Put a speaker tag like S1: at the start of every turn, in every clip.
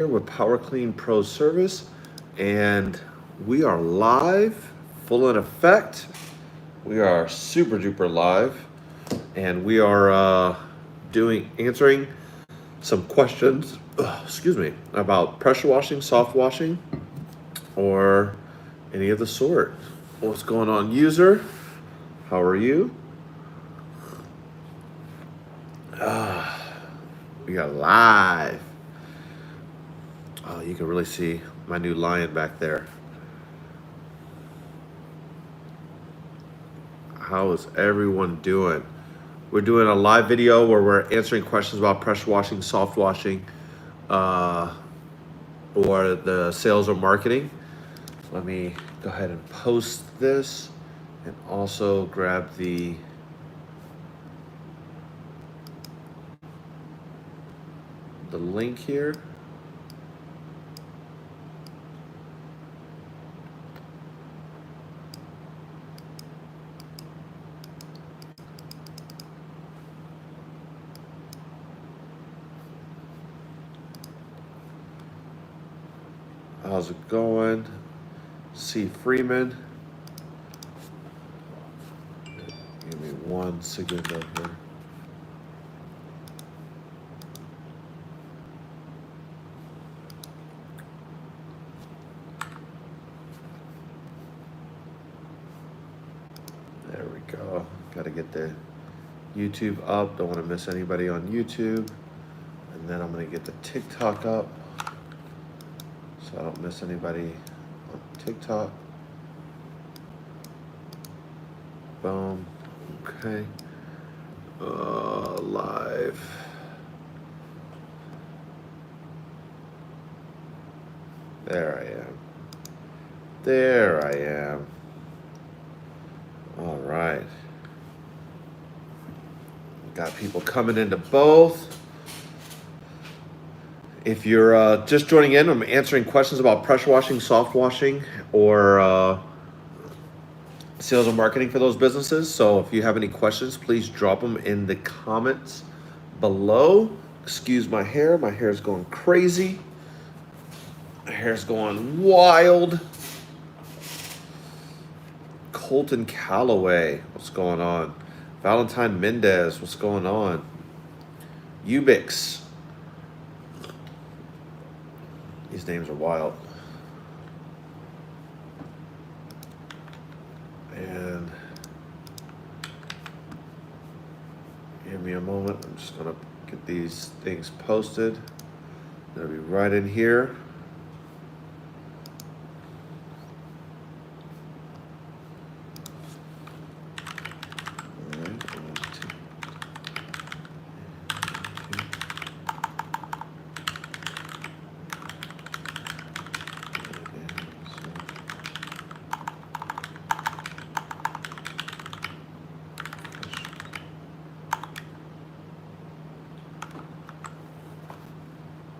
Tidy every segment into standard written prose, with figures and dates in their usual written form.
S1: Here with Power Clean Pro Service, and we are live, full in effect. We are super duper live, and we are answering some questions. Excuse me, about pressure washing, soft washing, or any of the sort. What's going on, user? How are you? We are live. Oh, you can really see my new lion back there. How is everyone doing? We're doing a live video where we're answering questions about pressure washing, soft washing, or the sales or marketing. Let me go ahead and post this and also grab the link here. How's it going? C. Freeman. Give me 1 second up here. There we go. Got to get the YouTube up. Don't want to miss anybody on YouTube. And then I'm going to get the TikTok up so I don't miss anybody on TikTok. Boom. Okay. Live. There I am. There I am. All right. Got people coming into both. If you're just joining in, I'm answering questions about pressure washing, soft washing, or sales and marketing for those businesses. So if you have any questions, please drop them in the comments below. Excuse my hair. My hair is going crazy. My hair is going wild. Colton Calloway, what's going on? Valentine Mendez, what's going on? Ubix. These names are wild. And give me a moment. I'm just gonna get these things posted. They'll be right in here.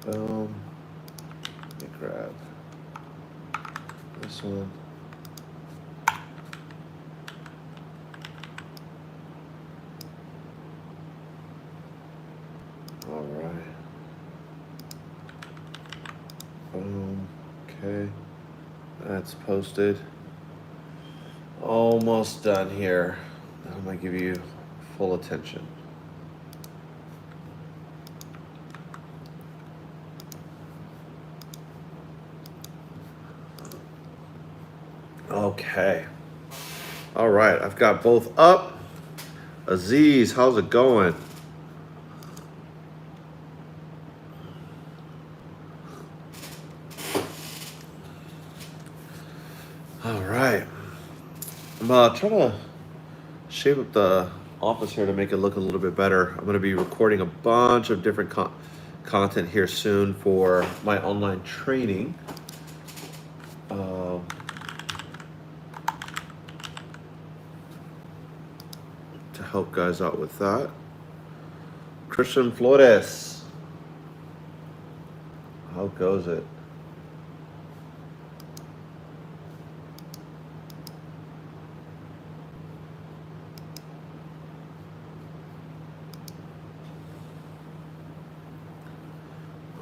S1: Boom. Let me grab this one. All right. Boom. Okay. That's posted. Almost done here. I'm gonna give you full attention. Okay. All right, I've got both up. Aziz, how's it going? All right. I'm trying to shape up the office here to make it look a little bit better. I'm going to be recording a bunch of different content here soon for my online training. To help guys out with that. Christian Flores, how goes it?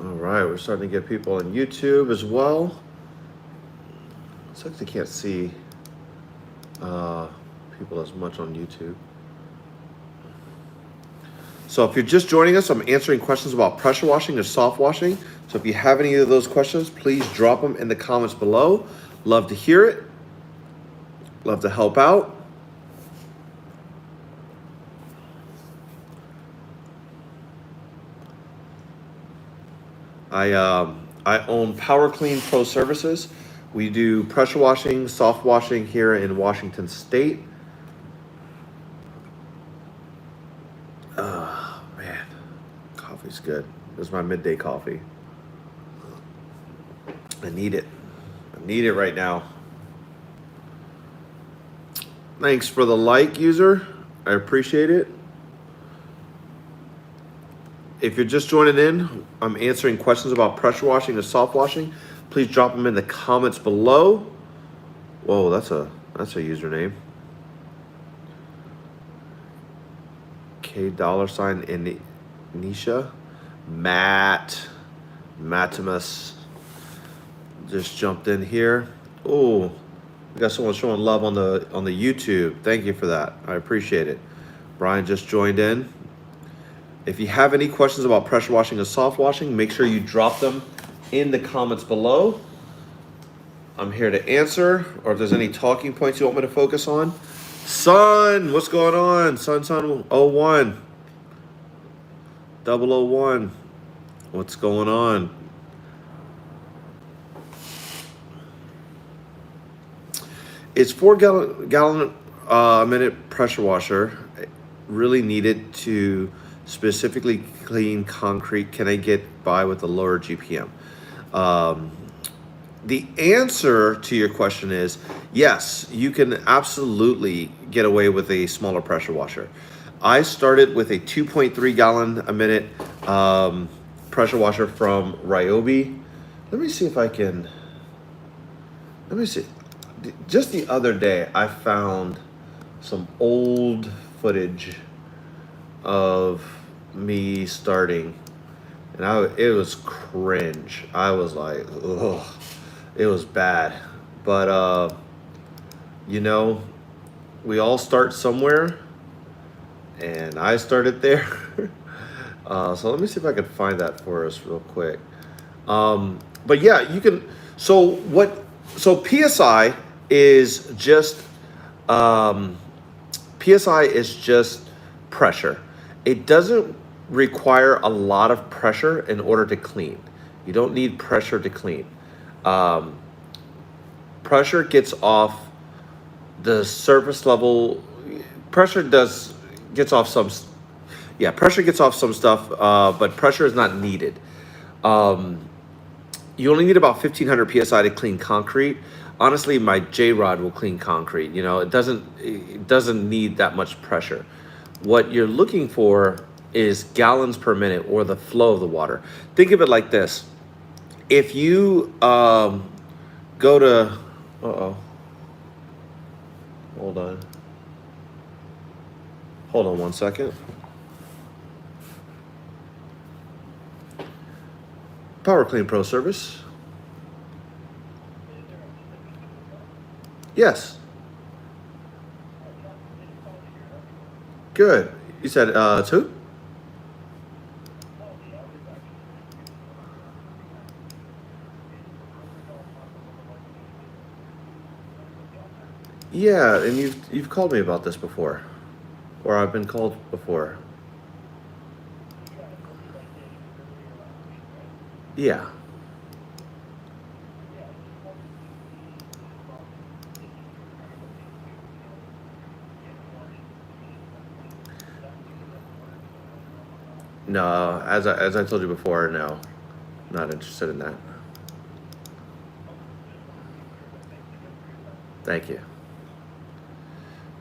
S1: All right, we're we're starting to get people on YouTube as well. Looks like they can't see people as much on YouTube. So if you're just joining us, I'm answering questions about pressure washing or soft washing. So if you have any of those questions, please drop them in the comments below. Love to hear it. Love to help out. I own Power Clean Pro Services. We do pressure washing, soft washing here in Washington State. Oh man, coffee's good. This is my midday coffee. I need it. I need it right now. Thanks for the like, user. I appreciate it. If you're just joining in, I'm answering questions about pressure washing and soft washing. Please drop them in the comments below. Whoa, that's a username. $K in Nisha. Matimus just jumped in here. Oh, we got someone showing love on the YouTube. Thank you for that. I appreciate it. Brian just joined in. If you have any questions about pressure washing and soft washing, make sure you drop them in the comments below. I'm here to answer, or if there's any talking points you want me to focus on. Son, what's going on? Son 01. 001. What's going on? It's 4 gallon a minute pressure washer really needed to specifically clean concrete. Can I get by with a lower GPM? The answer to your question is yes, you can absolutely get away with a smaller pressure washer. I started with a 2.3 gallon a minute pressure washer from Ryobi. Let me see if I can, let me see. Just the other day, I found some old footage of me starting, and it was cringe. I was like, ugh, it was bad. But you know, we all start somewhere, and I started there. So let me see if I can find that for us real quick. But yeah, you can. So PSI is just pressure. It doesn't require a lot of pressure in order to clean. You don't need pressure to clean. Pressure gets off the surface level. Pressure gets off some stuff, but pressure is not needed. You only need about 1500 psi to clean concrete. Honestly, my J-rod will clean concrete. You know, it doesn't need that much pressure. What you're looking for is gallons per minute, or the flow of the water. Think of it like this. If you go to, hold on 1 second. Power Clean Pro Service. Yes. Good. You said it's who? Yeah, and you've called me about this before, or I've been called before. Yeah. No, as I told you before, no, not interested in that. Thank you.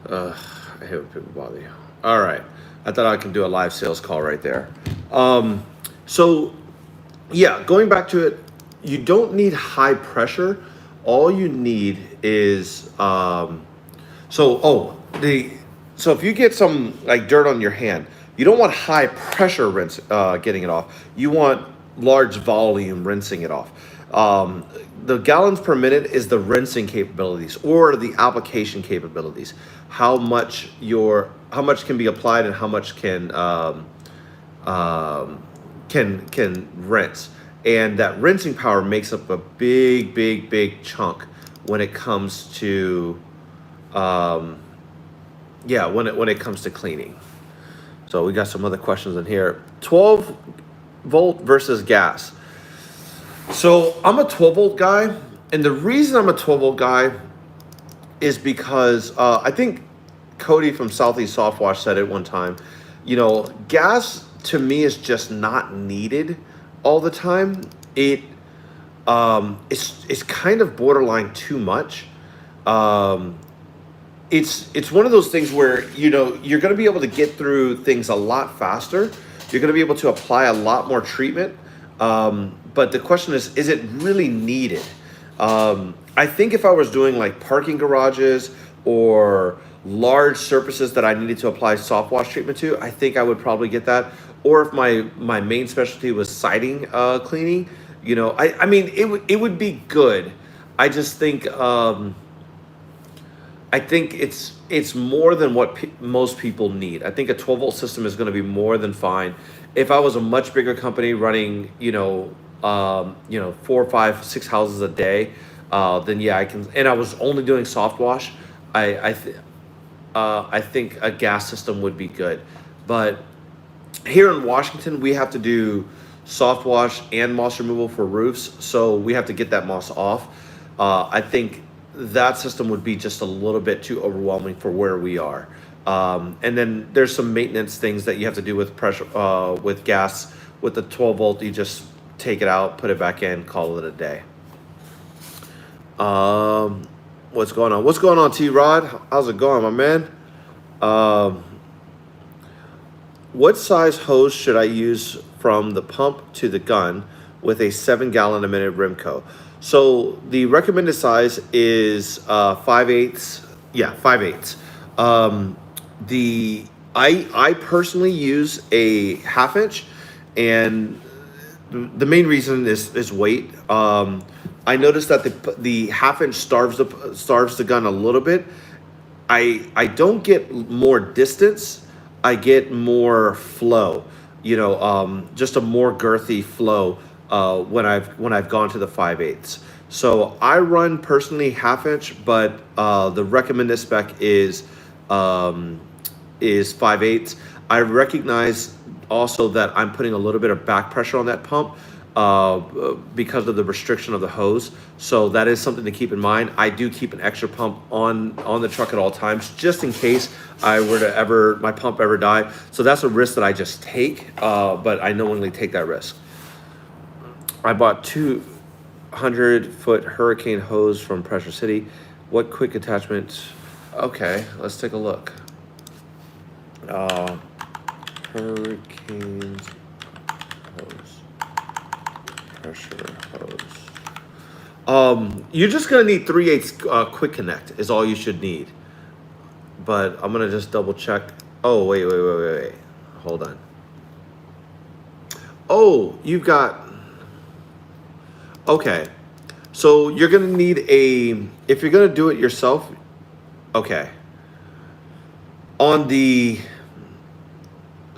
S1: I hate when people bother you. All right, I thought I could do a live sales call right there. So yeah, going back to it, you don't need high pressure. All you need is so if you get some like dirt on your hand, you don't want high pressure rinse getting it off. You want large volume rinsing it off. The gallons per minute is the rinsing capabilities or the application capabilities. How much can be applied and how much can rinse. And that rinsing power makes up a big chunk when it comes to when it comes to cleaning. So we got some other questions in here. 12 volt versus gas. So I'm a 12 volt guy, and the reason I'm a 12 volt guy is because I think Cody from Southeast Soft Wash said it one time. Gas to me is just not needed all the time. It's kind of borderline too much. It's one of those things where you're going to be able to get through things a lot faster. You're going to be able to apply a lot more treatment. But the question is it really needed? I think if I was doing like parking garages or large surfaces that I needed to apply soft wash treatment to, I think I would probably get that. Or if my main specialty was siding cleaning, I mean it would be good. I just think it's more than what most people need. I think a 12 volt system is going to be more than fine. If I was a much bigger company running 4, 5, 6 houses a day, then yeah, I can. And I was only doing soft wash. I think a gas system would be good. But here in Washington, we have to do soft wash and moss removal for roofs, so we have to get that moss off. I think that system would be just a little bit too overwhelming for where we are. And then there's some maintenance things that you have to do with pressure, with gas. With the 12 volt, you just take it out, put it back in, call it a day. What's going on? What's going on, T-Rod? How's it going, my man? What size hose should I use from the pump to the gun with a 7 gallon a minute Rimco? So the recommended size is 5/8. Yeah, 5/8. I personally use a 1/2 inch, and the main reason is weight. I noticed that the 1/2 inch starves the gun a little bit. I don't get more distance. I get more flow. Just a more girthy flow when I've gone to the 5/8. So I run personally 1/2 inch, but the recommended spec is 5/8. I recognize also that I'm putting a little bit of back pressure on that pump because of the restriction of the hose. So that is something to keep in mind. I do keep an extra pump on the truck at all times, just in case my pump ever die. So that's a risk that I just take, but I knowingly take that risk. I bought 200-foot hurricane hose from Pressure City. What quick attachment? Okay, let's take a look. Hurricane hose, pressure hose. You're just gonna need 3/8 quick connect is all you should need. But I'm gonna just double check. Oh wait. Hold on. Oh, you've got. Okay, so you're gonna need if you're gonna do it yourself. Okay.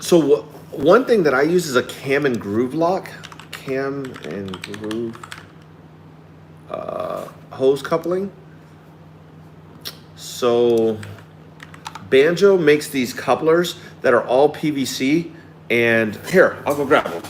S1: So one thing that I use is a cam and groove lock, hose coupling. So Banjo makes these couplers that are all PVC, and here, I'll go grab one.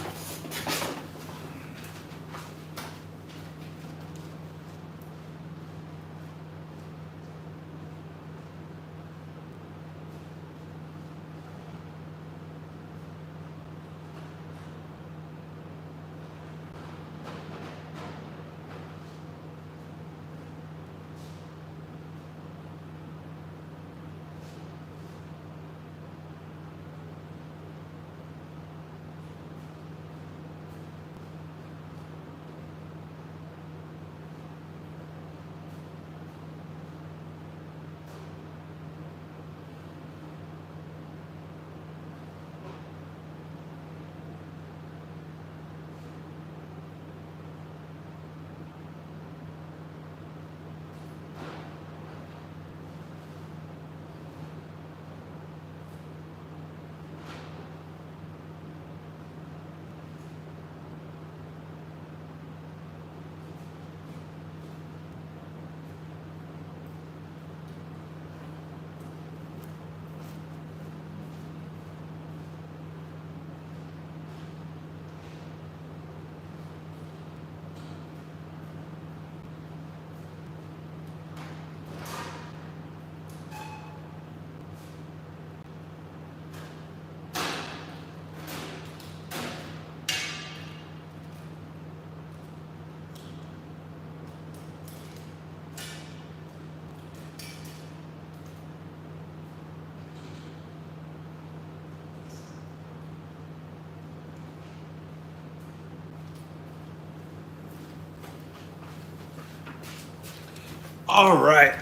S1: All right.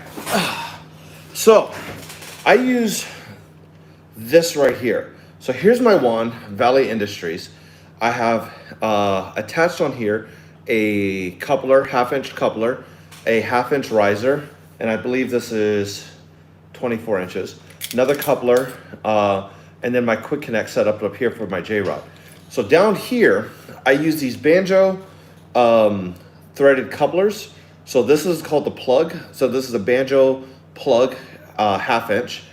S1: So I use this right here. So here's my wand, Valley Industries. I have attached on here a coupler, half-inch coupler, a half-inch riser, and I believe this is 24 inches. Another coupler, and then my quick connect set up here for my J-rod. So down here, I use these banjo threaded couplers. So this is called the plug. So this is a banjo plug, half-inch,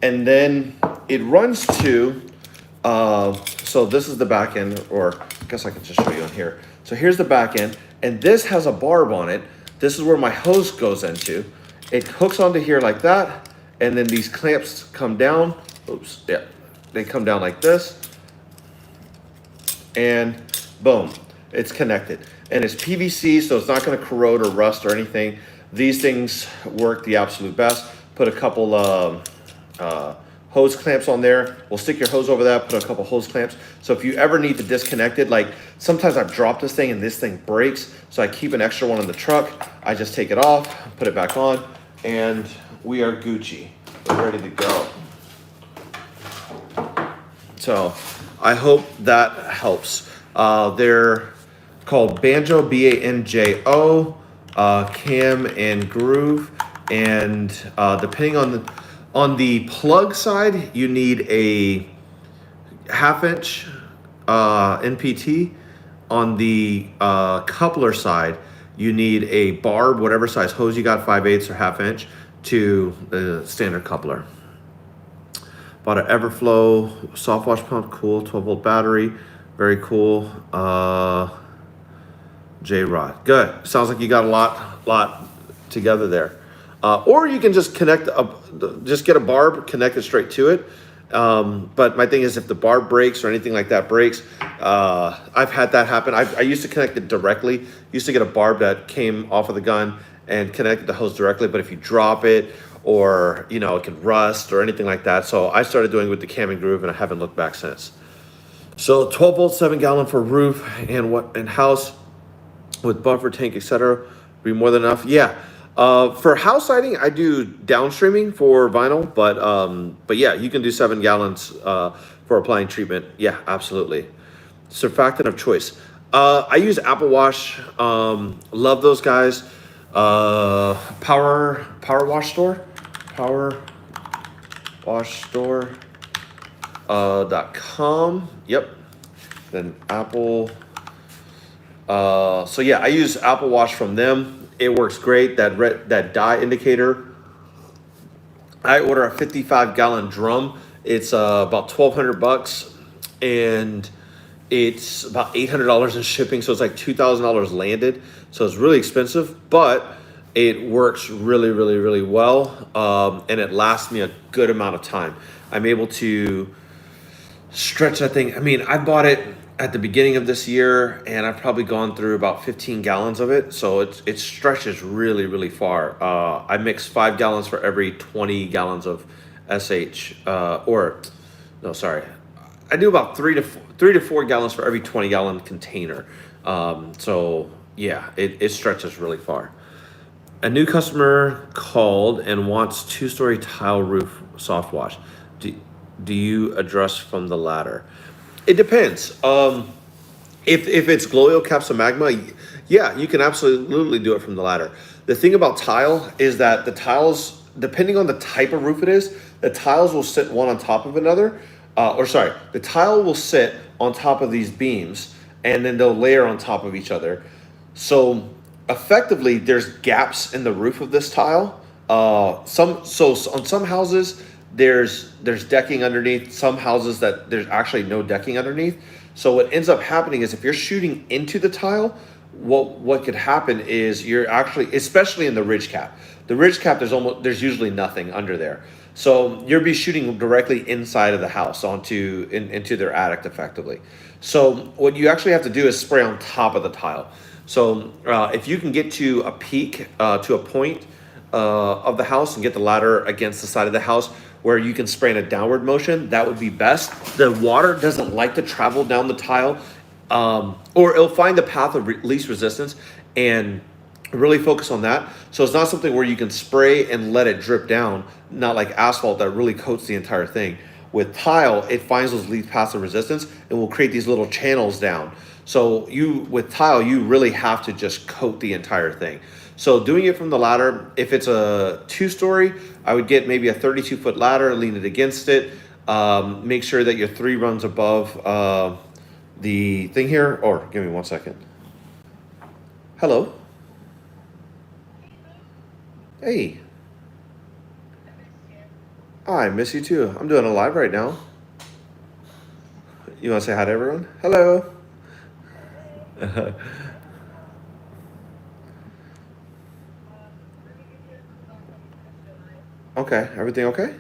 S1: and then it runs to. So this is the back end, or I guess I can just show you on here. So here's the back end, and this has a barb on it. This is where my hose goes into. It hooks onto here like that, and then these clamps come down. Oops, yeah, they come down like this, and boom, it's connected. And it's PVC, so it's not going to corrode or rust or anything. These things work the absolute best. Put a couple hose clamps on there. We'll stick your hose over that, put a couple hose clamps. So if you ever need to disconnect it, like sometimes I've dropped this thing and this thing breaks, so I keep an extra one in the truck. I just take it off, put it back on, and we are Gucci. We're ready to go. So I hope that helps. They're called Banjo, B-A-N-J-O, Cam and Groove, and depending on the plug side, you need a half-inch NPT. On the coupler side, you need a barb, whatever size hose you got, 5/8 or half-inch, to the standard coupler. Bought an Everflow soft wash pump, cool, 12-volt battery, very cool. J-rod, good. Sounds like you got a lot together there. Or you can just just get a barb, connect it straight to it. But my thing is, if the barb breaks or anything like that breaks, I've had that happen. I used to connect it directly. Used to get a barb that came off of the gun and connected the hose directly. But if you drop it, or it can rust or anything like that. So I started doing it with the Cam and Groove, and I haven't looked back since. So 12 volt, 7 gallon for roof and house with buffer tank, etc. Be more than enough. Yeah. For house siding, I do downstreaming for vinyl, but yeah, you can do 7 gallons for applying treatment. Yeah, absolutely. Surfactant of choice. I use Apple Wash. Love those guys. Power Wash Store. PowerWashStore.com. Yep. Then Apple. So yeah, I use Apple Wash from them. It works great. That dye indicator. I order a 55-gallon drum. It's about $1,200, and it's about $800 in shipping. So it's like $2,000 landed. So it's really expensive, but it works really, really, really well, and it lasts me a good amount of time. I'm able to stretch that thing. I mean, I bought it at the beginning of this year, and I've probably gone through about 15 gallons of it. So it stretches really, really far. I mix 5 gallons for every 20 gallons of SH, I do about 3 to 4 gallons for every 20-gallon container. So yeah, it stretches really far. A new customer called and wants 2-story tile roof soft wash. Do you address from the ladder? It depends. If it's glow capsule magma, yeah, you can absolutely do it from the ladder. The thing about tile is that the tiles, depending on the type of roof it is, the tiles will sit one on top of another. The tile will sit on top of these beams, and then they'll layer on top of each other. So effectively, there's gaps in the roof of this tile. On some houses, there's decking underneath. Some houses that there's actually no decking underneath. So what ends up happening is if you're shooting into the tile, what could happen is you're actually, especially in the ridge cap, there's usually nothing under there. So you'll be shooting directly inside of the house into their attic effectively. So what you actually have to do is spray on top of the tile. So if you can get to a peak, to a point of the house and get the ladder against the side of the house where you can spray in a downward motion, that would be best. The water doesn't like to travel down the tile, or it'll find the path of least resistance and Really focus on that. So it's not something where you can spray and let it drip down, not like asphalt that really coats the entire thing. With tile, it finds those least passive resistance and will create these little channels down. So with tile, you really have to just coat the entire thing. So doing it from the ladder, if it's a 2-story, I would get maybe a 32-foot ladder, lean it against it. Make sure that you're 3 rungs above the thing here. Or give me 1 second. Hello. Hey. I miss you too. I'm doing a live right now. You want to say hi to everyone? Hello. Okay. Everything okay?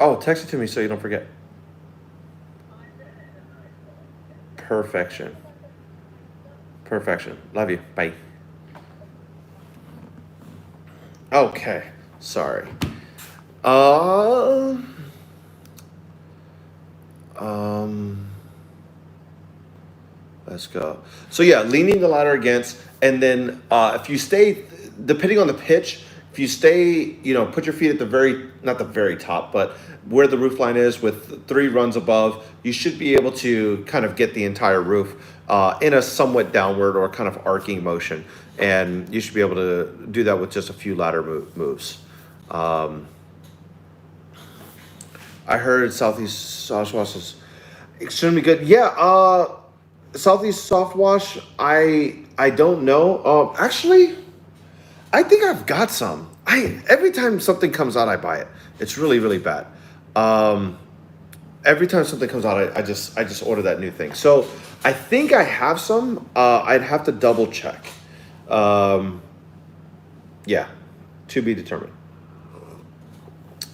S1: Oh, text it to me so you don't forget. Perfection. Perfection. Love you. Bye. Okay. Sorry. Uh, um, let's go. So yeah, leaning the ladder against, and then if you stay, depending on the pitch, if you stay, put your feet at not the very top, but where the roof line is with 3 runs above, you should be able to kind of get the entire roof in a somewhat downward or kind of arcing motion. And you should be able to do that with just a few ladder moves. I heard Southeast Soft Wash is extremely good. Yeah, Southeast Soft Wash, I don't know. Actually, I think I've got some. Every time something comes out, I buy it. It's really, really bad. Every time something comes out, I just order that new thing. So I think I have some. I'd have to double check. Yeah, to be determined.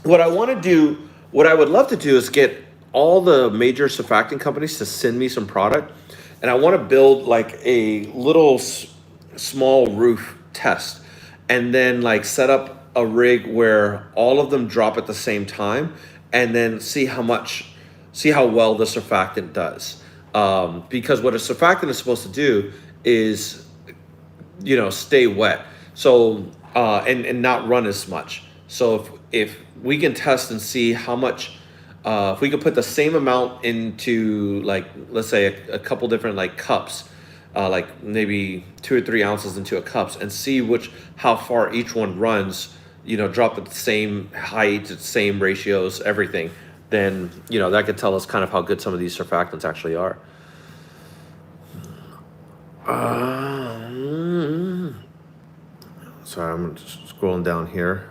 S1: What I would love to do is get all the major surfactant companies to send me some product, and I want to build like a little small roof test, and then like set up a rig where all of them drop at the same time, and then see how well the surfactant does. Because what a surfactant is supposed to do is, stay wet. So and not run as much. So if we can test and see how much, if we could put the same amount into, like, let's say a couple different like cups, like maybe 2 or 3 ounces into a cups, and see how far each one runs, drop at the same height, same ratios, everything, then that could tell us kind of how good some of these surfactants actually are. Sorry, I'm just scrolling down here.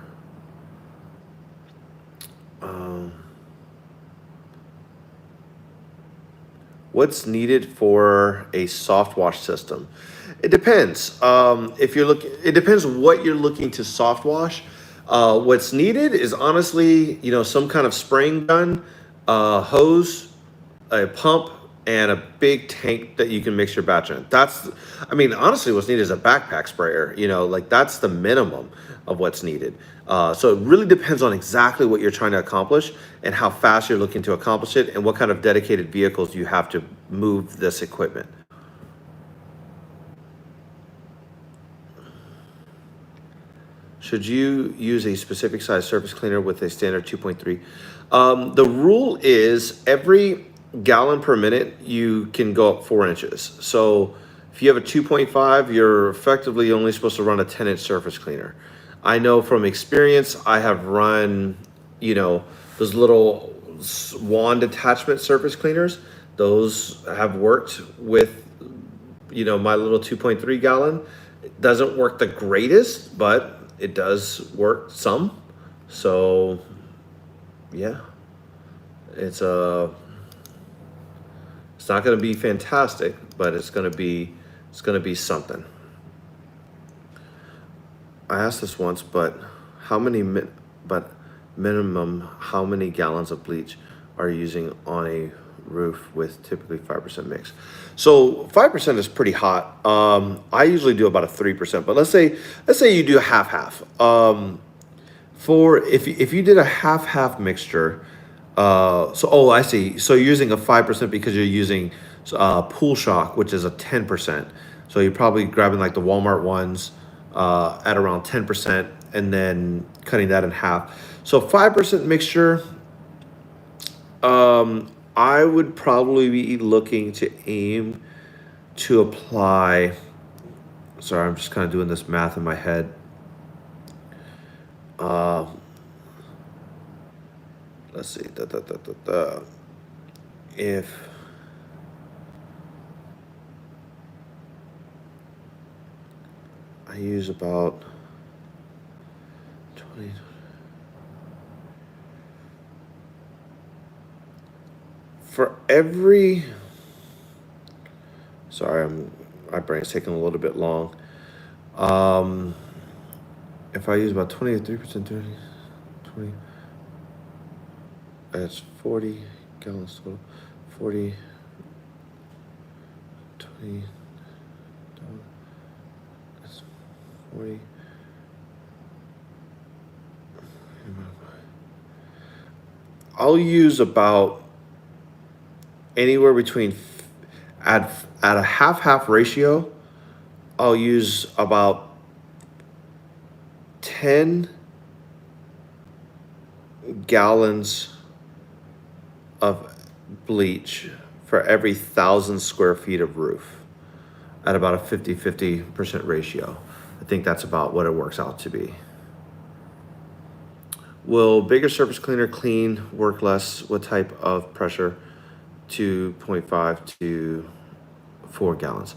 S1: What's needed for a soft wash system? It depends. It depends what you're looking to soft wash. What's needed is honestly, some kind of spraying gun, hose, a pump, and a big tank that you can mix your batch in. Honestly, what's needed is a backpack sprayer. Like that's the minimum of what's needed. So it really depends on exactly what you're trying to accomplish and how fast you're looking to accomplish it, and what kind of dedicated vehicles you have to move this equipment. Should you use a specific size surface cleaner with a standard 2.3? The rule is every gallon per minute, you can go up 4 inches. So if you have a 2.5, you're effectively only supposed to run a 10-inch surface cleaner. I know from experience, I have run, those little wand attachment surface cleaners. Those have worked with, my little 2.3 gallon. It doesn't work the greatest, but it does work some. So yeah, it's not going to be fantastic, but it's going to be something. I asked this once, but minimum, how many gallons of bleach are you using on a roof with typically 5% mix? So 5% is pretty hot. I usually do about a 3%, but let's say you do half. If you did a half mixture, Oh, I see. So you're using a 5% because you're using pool shock, which is a 10%. So you're probably grabbing like the Walmart ones at around 10% and then cutting that in half. So 5% mixture, I would probably be looking to aim to apply. Sorry, I'm just kind of doing this math in my head. Uh, let's see. If I use about 20, for every, sorry, my brain's taking a little bit long. If I use about 23%, 20, that's 40 gallons total. 40, 20, that's 40. I'll use about anywhere between at a half ratio. I'll use about 10 gallons of bleach for every 1,000 square feet of roof at about a 50% ratio. I think that's about what it works out to be. Will bigger surface cleaner clean work less? What type of pressure? 2.5 to 4 gallons.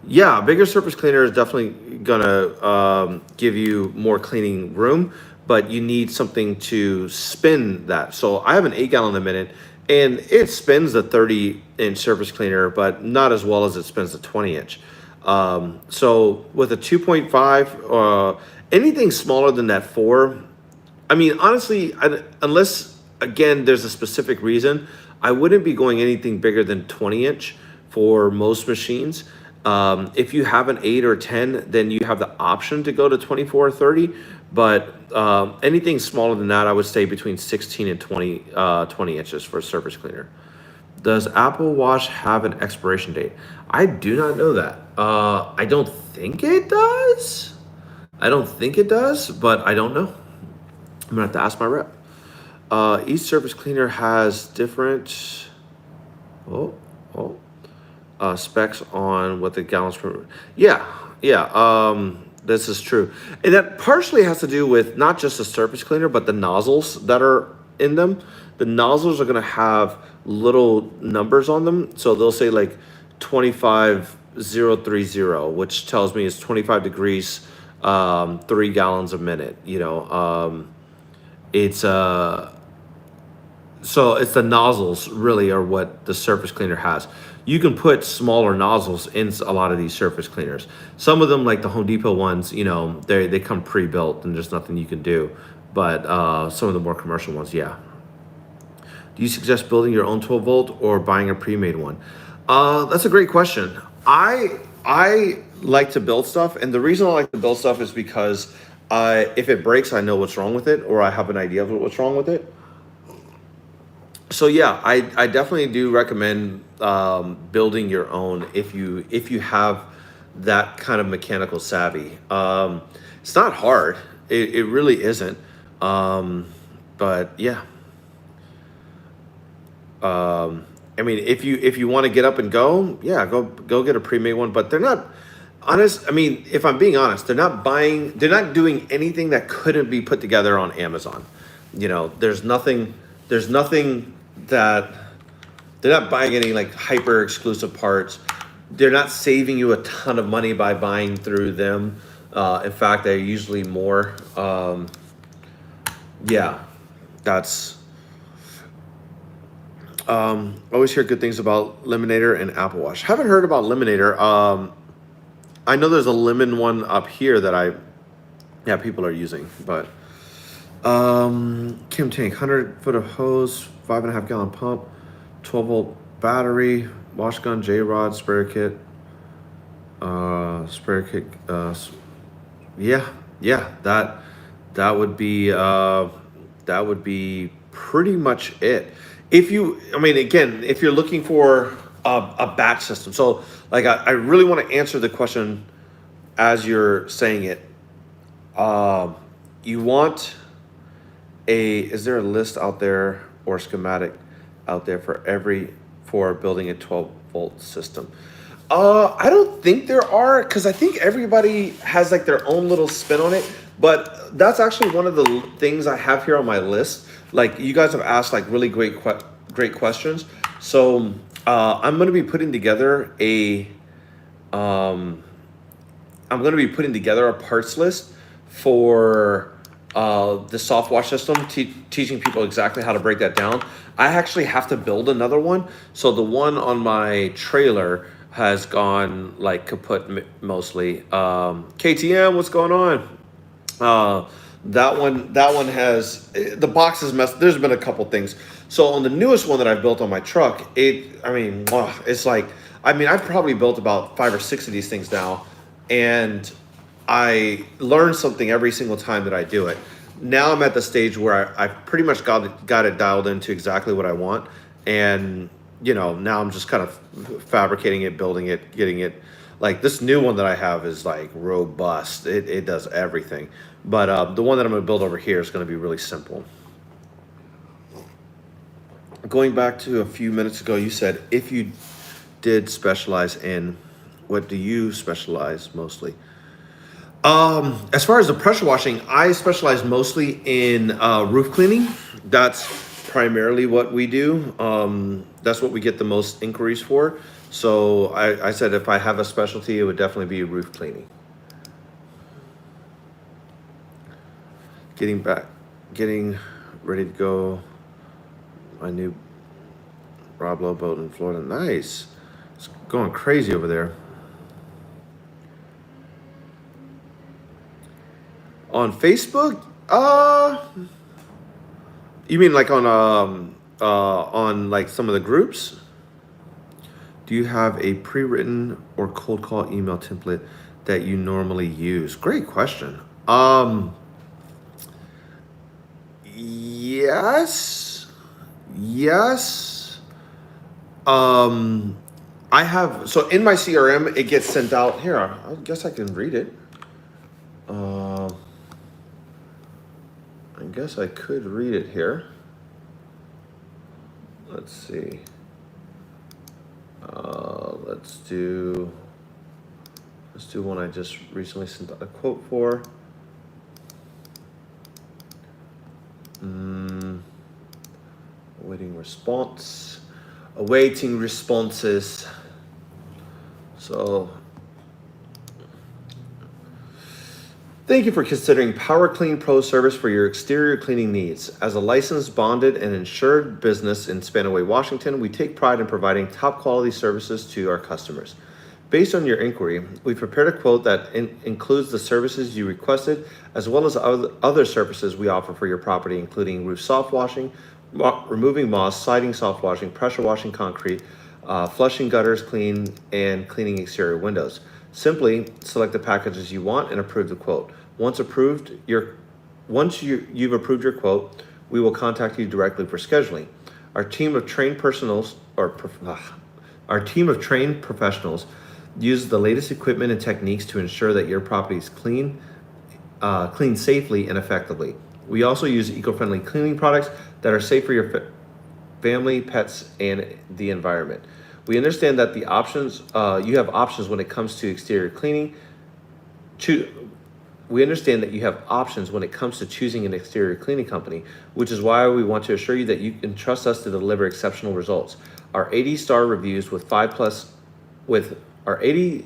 S1: Yeah, bigger surface cleaner is definitely gonna give you more cleaning room, but you need something to spin that. So I have an 8 gallon a minute, and it spins the 30-inch surface cleaner, but not as well as it spins the 20-inch. So with a 2.5, anything smaller than that 4, I mean, honestly, unless, again, there's a specific reason, I wouldn't be going anything bigger than 20-inch for most machines. If you have an 8 or 10, then you have the option to go to 24 or 30. But anything smaller than that, I would say between 16 and 20 inches for a surface cleaner. Does Apple Wash have an expiration date? I do not know that. I don't think it does. I don't think it does, but I don't know. I'm gonna have to ask my rep. Each surface cleaner has different specs on what the gallons per. Yeah. This is true, and that partially has to do with not just the surface cleaner, but the nozzles that are in them. The nozzles are gonna have little numbers on them, so they'll say like 25030, which tells me it's 25 degrees, 3 gallons a minute. It's so it's the nozzles really are what the surface cleaner has. You can put smaller nozzles in a lot of these surface cleaners. Some of them, like the Home Depot ones, they come pre-built and there's nothing you can do. But some of the more commercial ones, yeah. Do you suggest building your own 12 volt or buying a pre-made one? That's a great question. I like to build stuff, and the reason I like to build stuff is because if it breaks, I know what's wrong with it, or I have an idea of what's wrong with it. So yeah, I definitely do recommend building your own if you have that kind of mechanical savvy. It's not hard. It really isn't. But yeah. I mean, if you want to get up and go, yeah, go get a pre-made one. But they're not honest. I mean, if I'm being honest, they're not doing anything that couldn't be put together on Amazon. There's nothing that they're not buying any like hyper exclusive parts. They're not saving you a ton of money by buying through them. In fact, they're usually more. Yeah, that's. Always hear good things about Lemonator and Apple Wash. Haven't heard about Lemonator. I know there's a lemon one up here that people are using, but Kim Tank, 100 foot of hose, 5.5 gallon pump, 12 volt battery, wash gun, J rod, sprayer kit, yeah, that would be pretty much it. If you, I mean, again, if you're looking for a batch system, so like I really want to answer the question as you're saying it. You want is there a list out there or schematic out there for building a 12-volt system? I don't think there are, because I think everybody has like their own little spin on it. But that's actually one of the things I have here on my list. Like, you guys have asked like really great questions. So I'm going to be putting together a parts list for the soft wash system, teaching people exactly how to break that down. I actually have to build another one. So the one on my trailer has gone like kaput mostly. KTM, what's going on? That one has, the box is messed. There's been a couple things. So on the newest one that I built on my truck, it's like, I've probably built about 5 or 6 of these things now, and I learn something every single time that I do it. Now I'm at the stage where I've pretty much got it dialed into exactly what I want, and now I'm just kind of fabricating it, building it, getting it. Like, this new one that I have is like robust. It does everything. But the one that I'm going to build over here is going to be really simple. Going back to a few minutes ago, you said if you did specialize in, what do you specialize mostly? As far as the pressure washing, I specialize mostly in roof cleaning. That's primarily what we do. That's what we get the most inquiries for. So I said if I have a specialty, it would definitely be roof cleaning. Getting ready to go. My new Rob Lowe boat in Florida. Nice. It's going crazy over there. On Facebook? You mean like on like some of the groups? Do you have a pre-written or cold call email template that you normally use? Great question. Yes. I have, so in my CRM, it gets sent out. Here, I guess I can read it. I guess I could read it here. Let's see. Let's do one I just recently sent a quote for. Awaiting responses. So, thank you for considering Power Clean Pro service for your exterior cleaning needs. As a licensed, bonded, and insured business in Spanaway, Washington, we take pride in providing top quality services to our customers. Based on your inquiry, we prepared a quote that includes the services you requested, as well as other services we offer for your property, including roof soft washing, removing moss, siding soft washing, pressure washing concrete, flushing gutters clean, and cleaning exterior windows. Simply select the packages you want and approve the quote. Once you've approved your quote, we will contact you directly for scheduling. Our team of trained professionals use the latest equipment and techniques to ensure that your property is clean safely and effectively. We also use eco-friendly cleaning products that are safe for your family, pets, and the environment. We understand that you have options when it comes to exterior cleaning. We understand that you have options when it comes to choosing an exterior cleaning company, which is why we want to assure you that you can trust us to deliver exceptional results. Our 80-star reviews with 5+ with our 80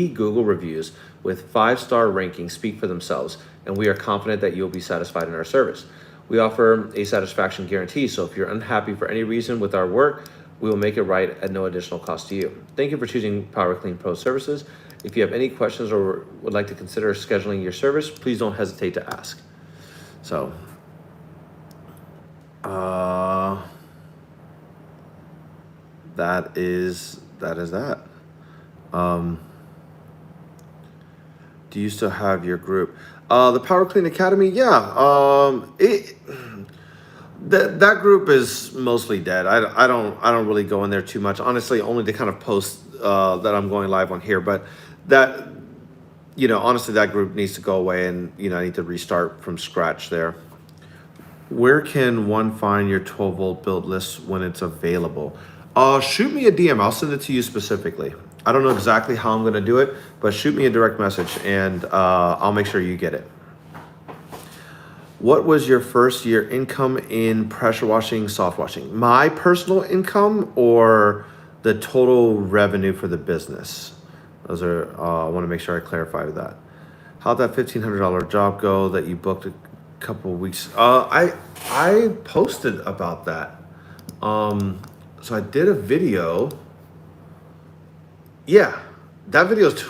S1: Google reviews with 5-star rankings speak for themselves, and we are confident that you'll be satisfied in our service. We offer a satisfaction guarantee, so if you're unhappy for any reason with our work, we will make it right at no additional cost to you. Thank you for choosing Power Clean Pro Services. If you have any questions or would like to consider scheduling your service, please don't hesitate to ask. So, that is that. Do you still have your group? The Power Clean Academy, yeah. That group is mostly dead. I don't really go in there too much. Honestly, only to kind of post that I'm going live on here. But that honestly, that group needs to go away, and I need to restart from scratch there. Where can one find your 12-volt build list when it's available? Shoot me a DM. I'll send it to you specifically. I don't know exactly how I'm going to do it, but shoot me a direct message, and I'll make sure you get it. What was your first year income in pressure washing, soft washing? My personal income or the total revenue for the business? Those are, I want to make sure I clarify that. How'd that $1,500 job go that you booked a couple of weeks? I posted about that. So I did a video. Yeah, that video's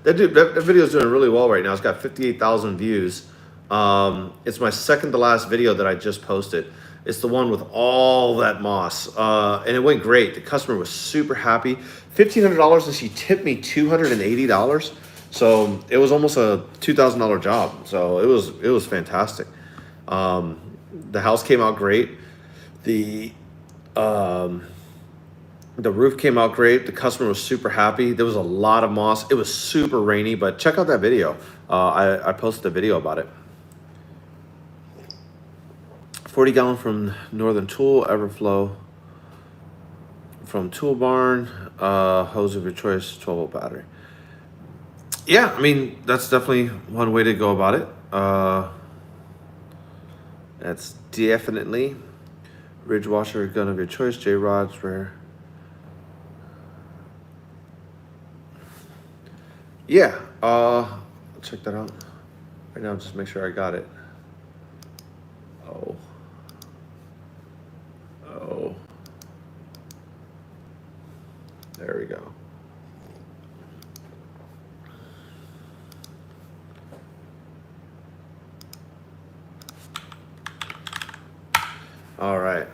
S1: that video's doing really well right now. It's got 58,000 views. It's my second to last video that I just posted. It's the one with all that moss, and it went great. The customer was super happy. $1,500, and she tipped me $280. So it was almost a $2,000 job. So it was fantastic. The house came out great. The roof came out great. The customer was super happy. There was a lot of moss. It was super rainy, but check out that video. I posted a video about it. 40 gallon from Northern Tool, Everflow from Tool Barn, hose of your choice, 12 volt battery. Yeah, I mean, that's definitely one way to go about it. That's definitely ridge washer gun of your choice, J-rods, rare. Yeah, check that out. Right now, just make sure I got it. Oh. There we go. All right.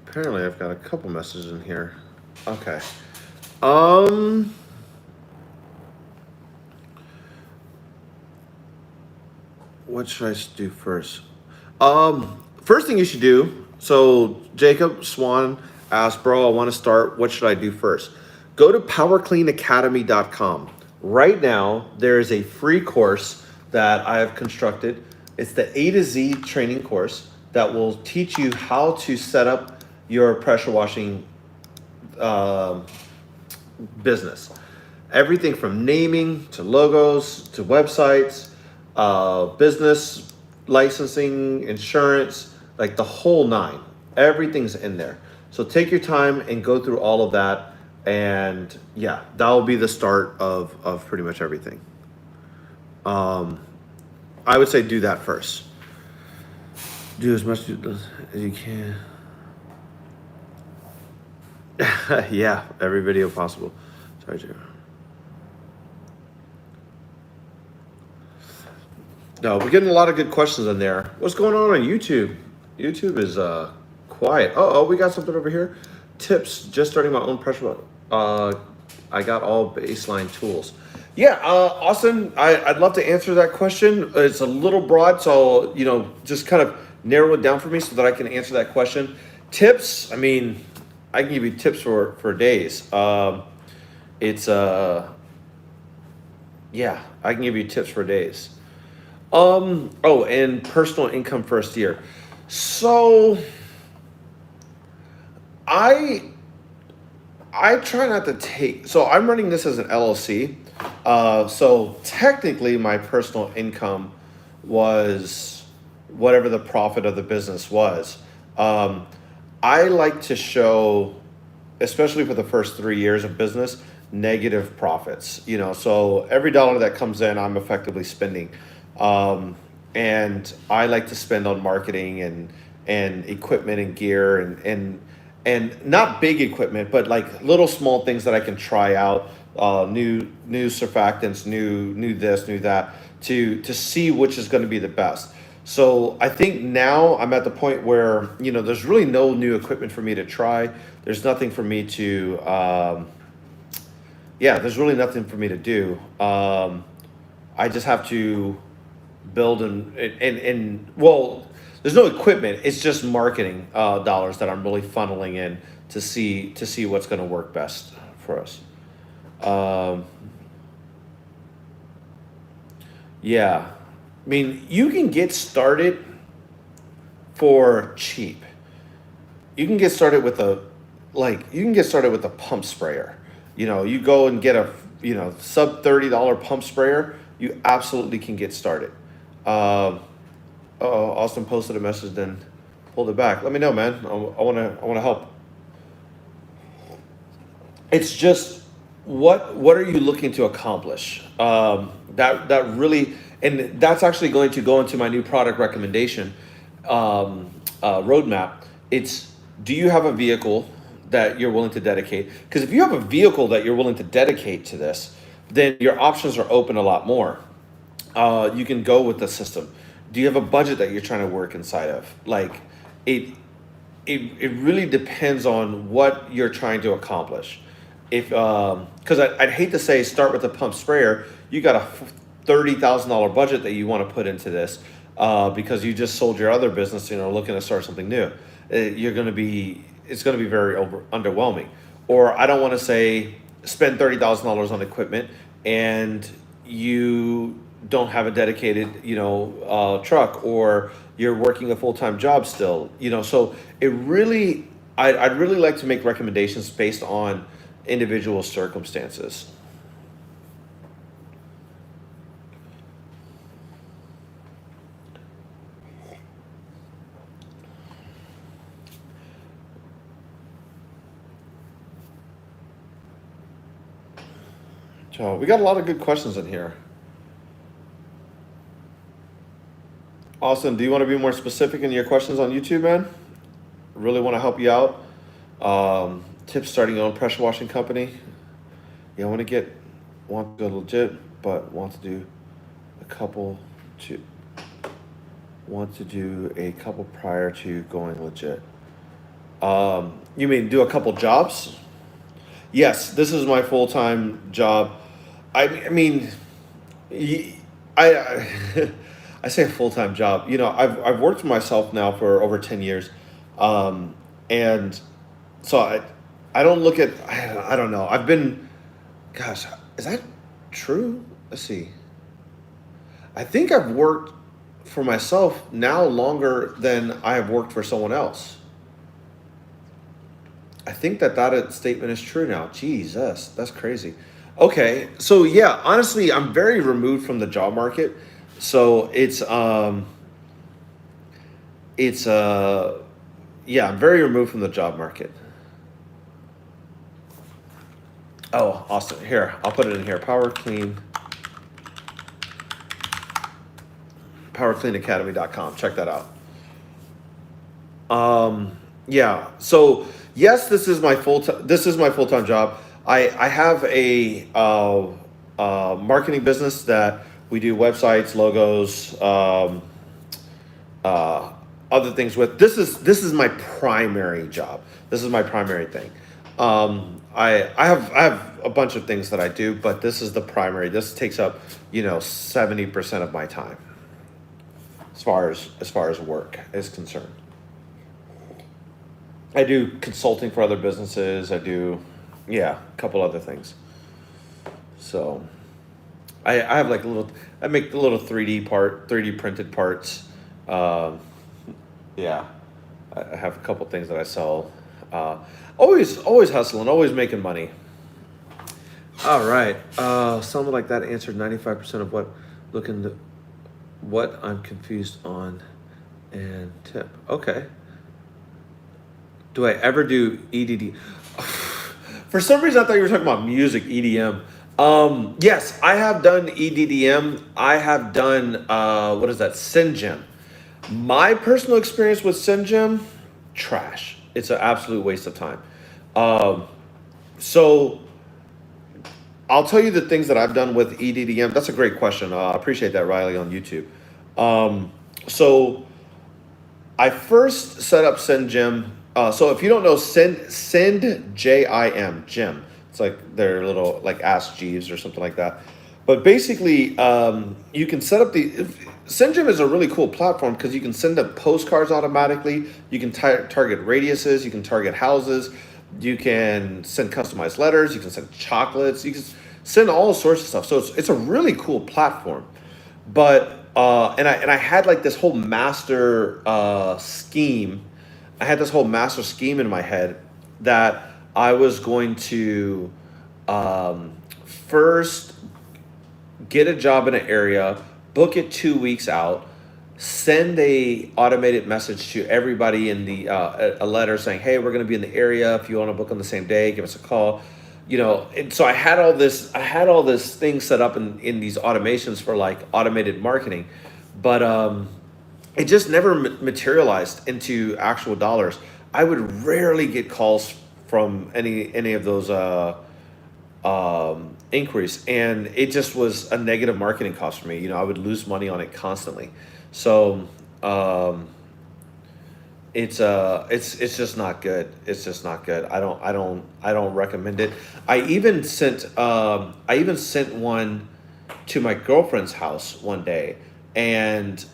S1: Apparently I've got a couple messages in here. Okay. What should I do first? First thing you should do, so Jacob Swan asked, bro, I want to start. What should I do first? Go to powercleanacademy.com. Right now, there is a free course that I have constructed. It's the A to Z training course that will teach you how to set up your pressure washing business. Everything from naming to logos to websites, business licensing, insurance, like the whole nine. Everything's in there. So take your time and go through all of that. And yeah, that will be the start of pretty much everything. I would say do that first. Do as much as you can. Yeah, every video possible. Sorry, Jerry. No, we're getting a lot of good questions in there. What's going on YouTube? YouTube is quiet. Oh, we got something over here. Tips, just starting my own pressure. I got all baseline tools. Yeah, Austin, I'd love to answer that question. It's a little broad, so just kind of narrow it down for me so that I can answer that question. Tips, I mean, I can give you tips for days. Yeah, I can give you tips for days. And personal income first year. So I try not to take, so I'm running this as an LLC. So technically my personal income was whatever the profit of the business was. I like to show, especially for the first 3 years of business, negative profits, so every dollar that comes in, I'm effectively spending. And I like to spend on marketing and equipment and gear and not big equipment, but like little small things that I can try out, new surfactants, new this, new that, to see which is going to be the best. So I think now I'm at the point where, there's really no new equipment for me to try. There's nothing for me to, yeah, there's really nothing for me to do. I just have to build and well, there's no equipment. It's just marketing dollars that I'm really funneling in to see what's going to work best for us. Um, yeah, I mean, you can get started for cheap. You can get started with a pump sprayer. You go and get a sub $30 pump sprayer. You absolutely can get started. Um, Austin posted a message, then pulled it back. Let me know, man. I wanna help. It's just what are you looking to accomplish? That really, and that's actually going to go into my new product recommendation roadmap. It's, do you have a vehicle that you're willing to dedicate? Because if you have a vehicle that you're willing to dedicate to this, then your options are open a lot more. You can go with the system. Do you have a budget that you're trying to work inside of? Like, it it really depends on what you're trying to accomplish. If because I'd hate to say start with a pump sprayer, you got a $30,000 budget that you want to put into this because you just sold your other business, looking to start something new. It's going to be very underwhelming. Or I don't want to say spend $30,000 on equipment and you don't have a dedicated truck, or you're working a full-time job still, so it really, I'd really like to make recommendations based on individual circumstances. So we got a lot of good questions in here. Austin, do you want to be more specific in your questions on YouTube, man? Really want to help you out. Tips starting your own pressure washing company. Yeah, want to go legit, but a couple to want to do a couple prior to going legit. You mean do a couple jobs? Yes, this is my full time job. I mean, I I say a full time job. I've worked for myself now for over 10 years, and so I don't look at I don't know. I've been, gosh, is that true? Let's see. I think I've worked for myself now longer than I have worked for someone else. I think that statement is true now. Jesus, that's crazy. Okay, so yeah, honestly, I'm very removed from the job market. So it's yeah, I'm very removed from the job market. Oh, Austin, here, I'll put it in here. Powercleanacademy.com. Check that out. Yeah. So yes, this is my full time job. I have a marketing business that we do websites, logos, uh, other things with. This is my primary job. This is my primary thing. I have a bunch of things that I do, but this is the primary. This takes up 70% of my time as far as work is concerned. I do consulting for other businesses. I do, yeah, a couple other things. So I have like I make the little 3D printed parts. Um, yeah, I have a couple things that I sell. Uh, always hustling, always making money. All right. Someone like that answered 95% of what I'm confused on and tip. Okay. Do I ever do EDD? For some reason, I thought you were talking about music, EDM. Yes, I have done EDDM. I have done, what is that, Syngem. My personal experience with Syngem, trash. It's an absolute waste of time. Um, so I'll tell you the things that I've done with EDDM. That's a great question. I appreciate that, Riley, on YouTube. Um, So I first set up SendJim. So if you don't know, send JIM, Jim. It's like their little like Ask Jeeves or something like that. But basically, you can set up SendJim is a really cool platform because you can send up postcards automatically. You can target radiuses. You can target houses. You can send customized letters. You can send chocolates. You can send all sorts of stuff. So it's a really cool platform. But and I had like this whole master scheme. I had this whole master scheme in my head that I was going to first get a job in an area, book it 2 weeks out, send a automated message to everybody in the a letter saying, "Hey, we're going to be in the area. If you want to book on the same day, give us a call." And so I had all this thing set up in these automations for like automated marketing, but it just never materialized into actual dollars. I would rarely get calls from any of those inquiries, and it just was a negative marketing cost for me. I would lose money on it constantly. So it's just not good. It's just not good. I don't recommend it. I even sent one to my girlfriend's house one day, and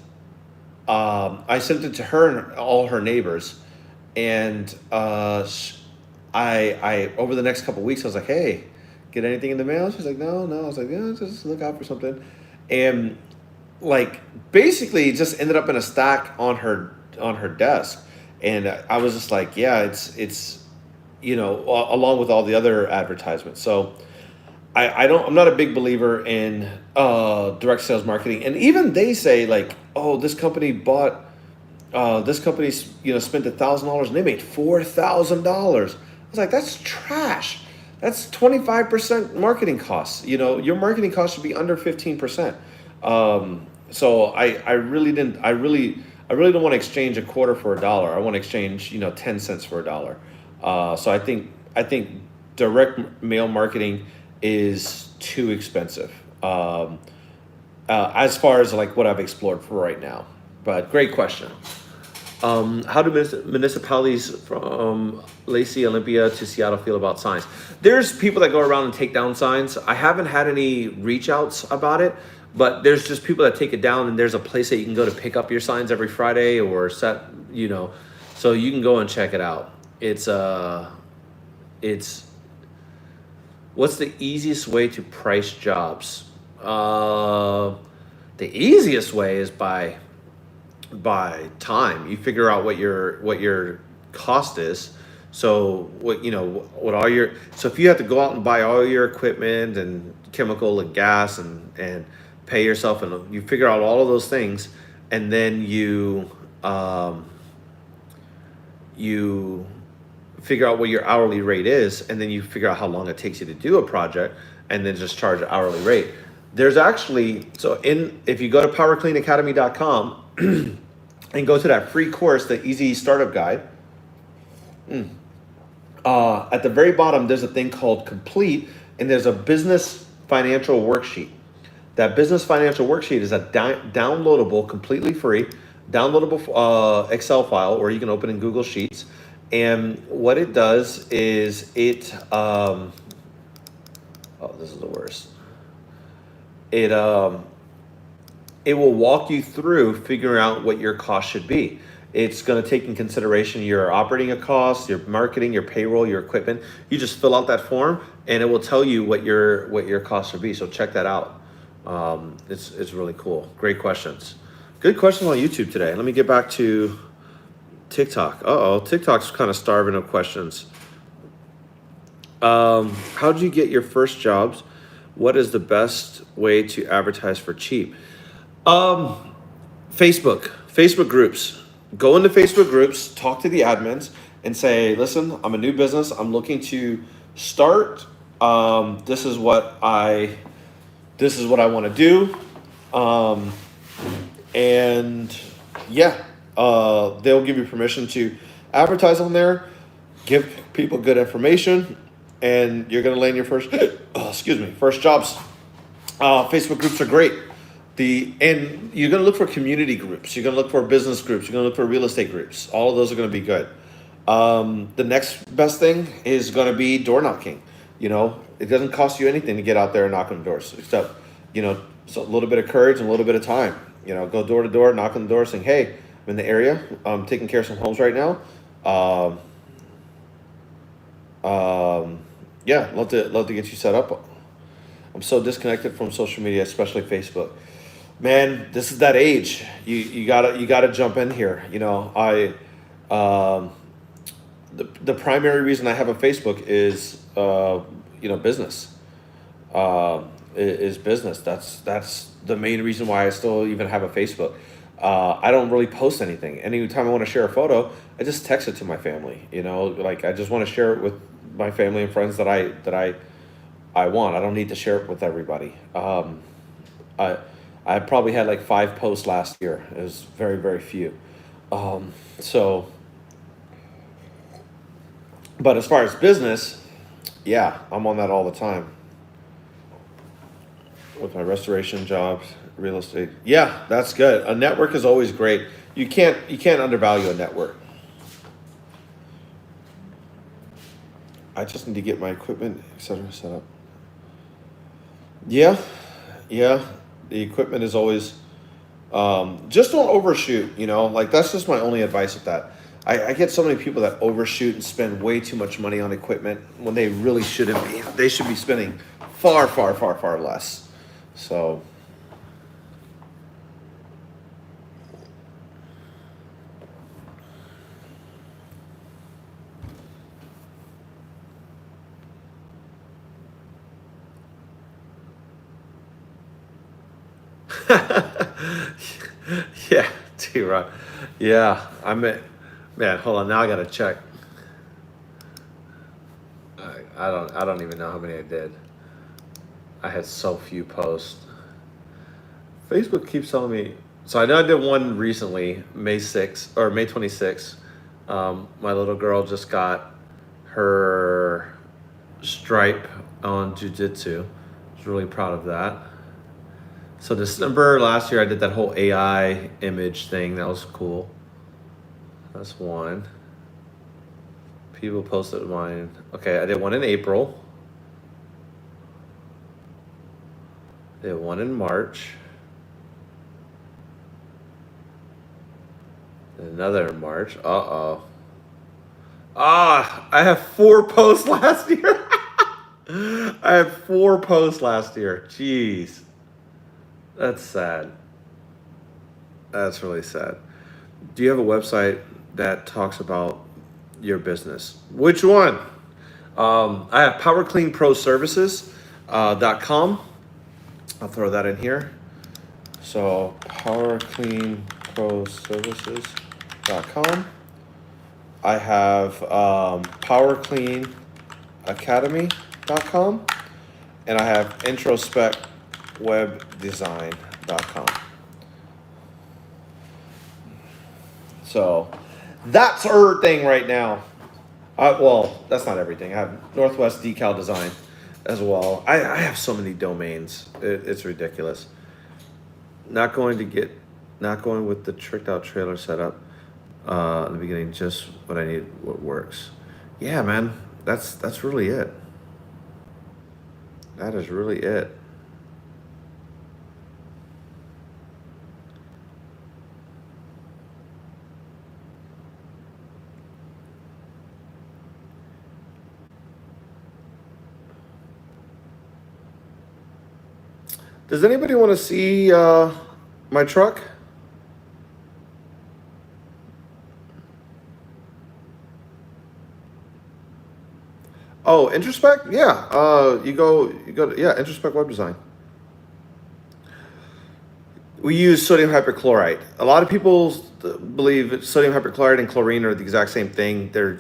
S1: I sent it to her and all her neighbors, and I over the next couple of weeks I was like, "Hey, get anything in the mail?" She's like, "No, no." I was like, "Yeah, just look out for something," and like basically it just ended up in a stack on her desk, and I was just like, "Yeah, it's along with all the other advertisements." So I'm not a big believer in direct sales marketing, and even they say like, "Oh, this company bought." This company, spent $1,000 and they made $4,000. I was like, that's trash. That's 25% marketing costs. Your marketing costs should be under 15%. So I really didn't. I really don't want to exchange a quarter for a dollar. I want to exchange 10 cents for a dollar. So I think direct mail marketing is too expensive. As far as like what I've explored for right now. But great question. How do municipalities from Lacey, Olympia to Seattle feel about signs? There's people that go around and take down signs. I haven't had any reach outs about it, but there's just people that take it down, and there's a place that you can go to pick up your signs every Friday or so you can go and check it out. It's what's the easiest way to price jobs? The easiest way is by time. You figure out what your cost is. So so if you have to go out and buy all your equipment and chemical and gas and pay yourself, and you figure out all of those things, and then you figure out what your hourly rate is, and then you figure out how long it takes you to do a project, and then just charge an hourly rate. There's actually, if you go to powercleanacademy.com and go to that free course, the Easy Startup Guide, at the very bottom, there's a thing called Complete, and there's a business financial worksheet. That business financial worksheet is a downloadable, completely free, downloadable Excel file, or you can open in Google Sheets. And what it does is this is the worst. It will walk you through figuring out what your cost should be. It's going to take in consideration your operating costs, your marketing, your payroll, your equipment. You just fill out that form, and it will tell you what your costs should be. So check that out. It's really cool. Great questions. Good questions on YouTube today. Let me get back to TikTok. TikTok's kind of starving of questions. How did you get your first jobs? What is the best way to advertise for cheap? Facebook groups. Go into Facebook groups, talk to the admins, and say, listen, I'm a new business. I'm looking to start. This is what I want to do. They'll give you permission to advertise on there, give people good information, and you're going to land your first jobs. Facebook groups are great. And you're going to look for community groups. You're going to look for business groups. You're going to look for real estate groups. All of those are going to be good. The next best thing is going to be door knocking. It doesn't cost you anything to get out there and knock on doors, except, so a little bit of courage and a little bit of time. Go door to door, knock on the door, saying, "Hey, I'm in the area. I'm taking care of some homes right now. Yeah, love to get you set up. I'm so disconnected from social media, especially Facebook. Man, this is that age. You gotta jump in here. The primary reason I have a Facebook is business. Is business. That's the main reason why I still even have a Facebook. I don't really post anything. Anytime I want to share a photo, I just text it to my family. Like I just want to share it with my family and friends that I want. I don't need to share it with everybody. I probably had like 5 posts last year. It was very, very few. So, but as far as business, yeah, I'm on that all the time with my restoration jobs, real estate. Yeah, that's good. A network is always great. You can't undervalue a network. I just need to get my equipment, etc. set up. Yeah. The equipment is always, just don't overshoot, like that's just my only advice with that. I get so many people that overshoot and spend way too much money on equipment when they really shouldn't be. They should be spending far, far, far, far less. So. Yeah, T-Rock. Yeah, man, hold on. Now I gotta check. I don't even know how many I did. I had so few posts. Facebook keeps telling me. So I know I did one recently, May 6th or May 26th. My little girl just got her stripe on jiu-jitsu. I was really proud of that. So December last year, I did that whole AI image thing. That was cool. That's one. People posted mine. Okay, I did one in April. I did one in March. Another in March. Uh-oh. I have 4 posts last year. I had 4 posts last year. Jeez. That's sad. That's really sad. Do you have a website that talks about your business? Which one? I have powercleanpro.services.com. I'll throw that in here. So powercleanpro.services.com. I have powercleanacademy.com. And I have introspectwebdesign.com. So that's our thing right now. Well, that's not everything. I have Northwest Decal Design as well. I have so many domains. It's ridiculous. Not going with the tricked out trailer setup in the beginning. Just what I need, what works. Yeah, man. That's really it. That is really it. Does anybody want to see my truck? Oh, Introspect? Yeah. You go yeah, Introspect Web Design. We use sodium hypochlorite. A lot of people believe sodium hypochlorite and chlorine are the exact same thing. Their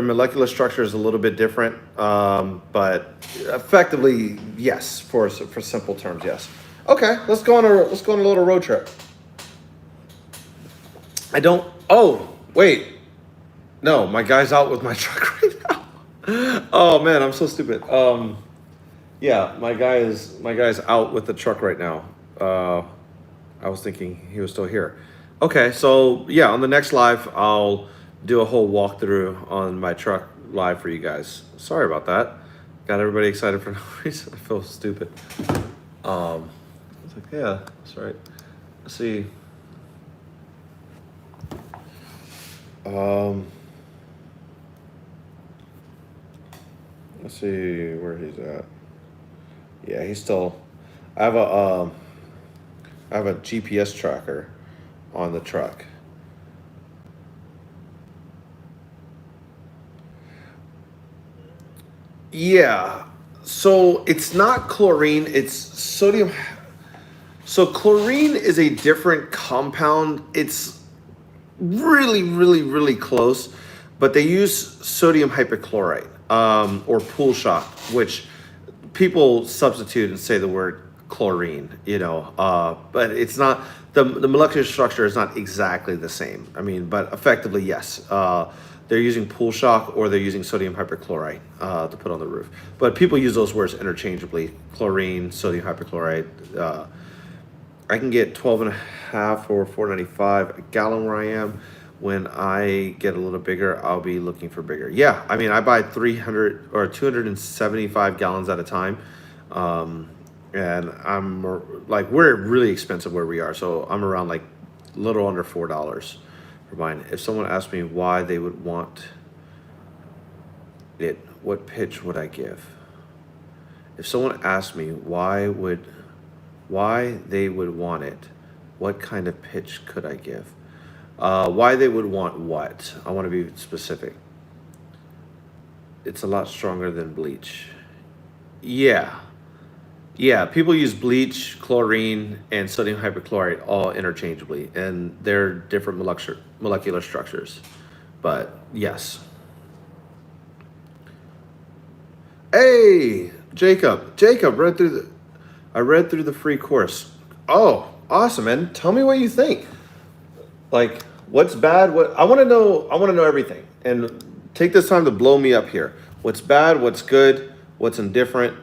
S1: molecular structure is a little bit different, but effectively, yes. For simple terms, yes. Okay, let's go on a little road trip. Oh, wait. No, my guy's out with my truck right now. Oh man, I'm so stupid. Yeah, my guy's out with the truck right now. I was thinking he was still here. Okay, so yeah, on the next live, I'll do a whole walkthrough on my truck live for you guys. Sorry about that. Got everybody excited for no reason. I feel stupid. I was like, yeah, that's right. Let's see. Let's see where he's at. Yeah, he's still. I have a GPS tracker on the truck. Yeah. So it's not chlorine, it's sodium. So chlorine is a different compound. It's really, really, really close, but they use sodium hypochlorite or pool shock, which people substitute and say the word chlorine, but it's not, the molecular structure is not exactly the same. I mean, but effectively, yes. They're using pool shock or they're using sodium hypochlorite to put on the roof. But people use those words interchangeably, chlorine, sodium hypochlorite. I can get 12 and a half or 4.95 a gallon where I am. When I get a little bigger, I'll be looking for bigger. Yeah, I mean, I buy 300 or 275 gallons at a time. And I'm like, we're really expensive where we are. So I'm around like a little under $4 for mine. If someone asked me why they would want it, what pitch would I give? If someone asked me why they would want it, what kind of pitch could I give? Why they would want what? I want to be specific. It's a lot stronger than bleach. Yeah. Yeah, people use bleach, chlorine, and sodium hypochlorite all interchangeably, and they're different molecular structures. But yes. Hey, Jacob, I read through the free course. Oh, awesome, man. Tell me what you think. Like, what's bad? What I want to know. I want to know everything. And take this time to blow me up here. What's bad? What's good? What's indifferent?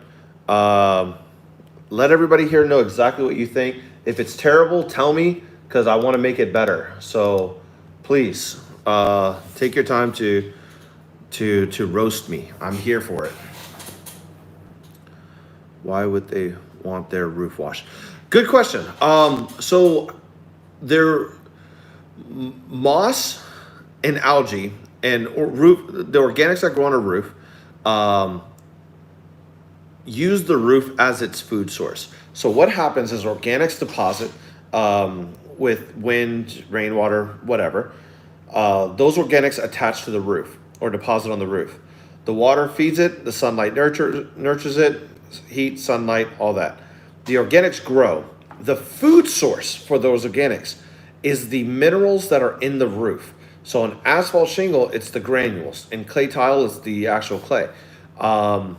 S1: Let everybody here know exactly what you think. If it's terrible, tell me because I want to make it better. So please take your time to roast me. I'm here for it. Why would they want their roof washed? Good question. So there, moss and algae and the organics that grow on a roof use the roof as its food source. So what happens is organics deposit with wind, rainwater, whatever. Those organics attach to the roof or deposit on the roof. The water feeds it, the sunlight nurtures it, heat, sunlight, all that. The organics grow. The food source for those organics is the minerals that are in the roof. So on asphalt shingle, it's the granules. In clay tile, it's the actual clay. Or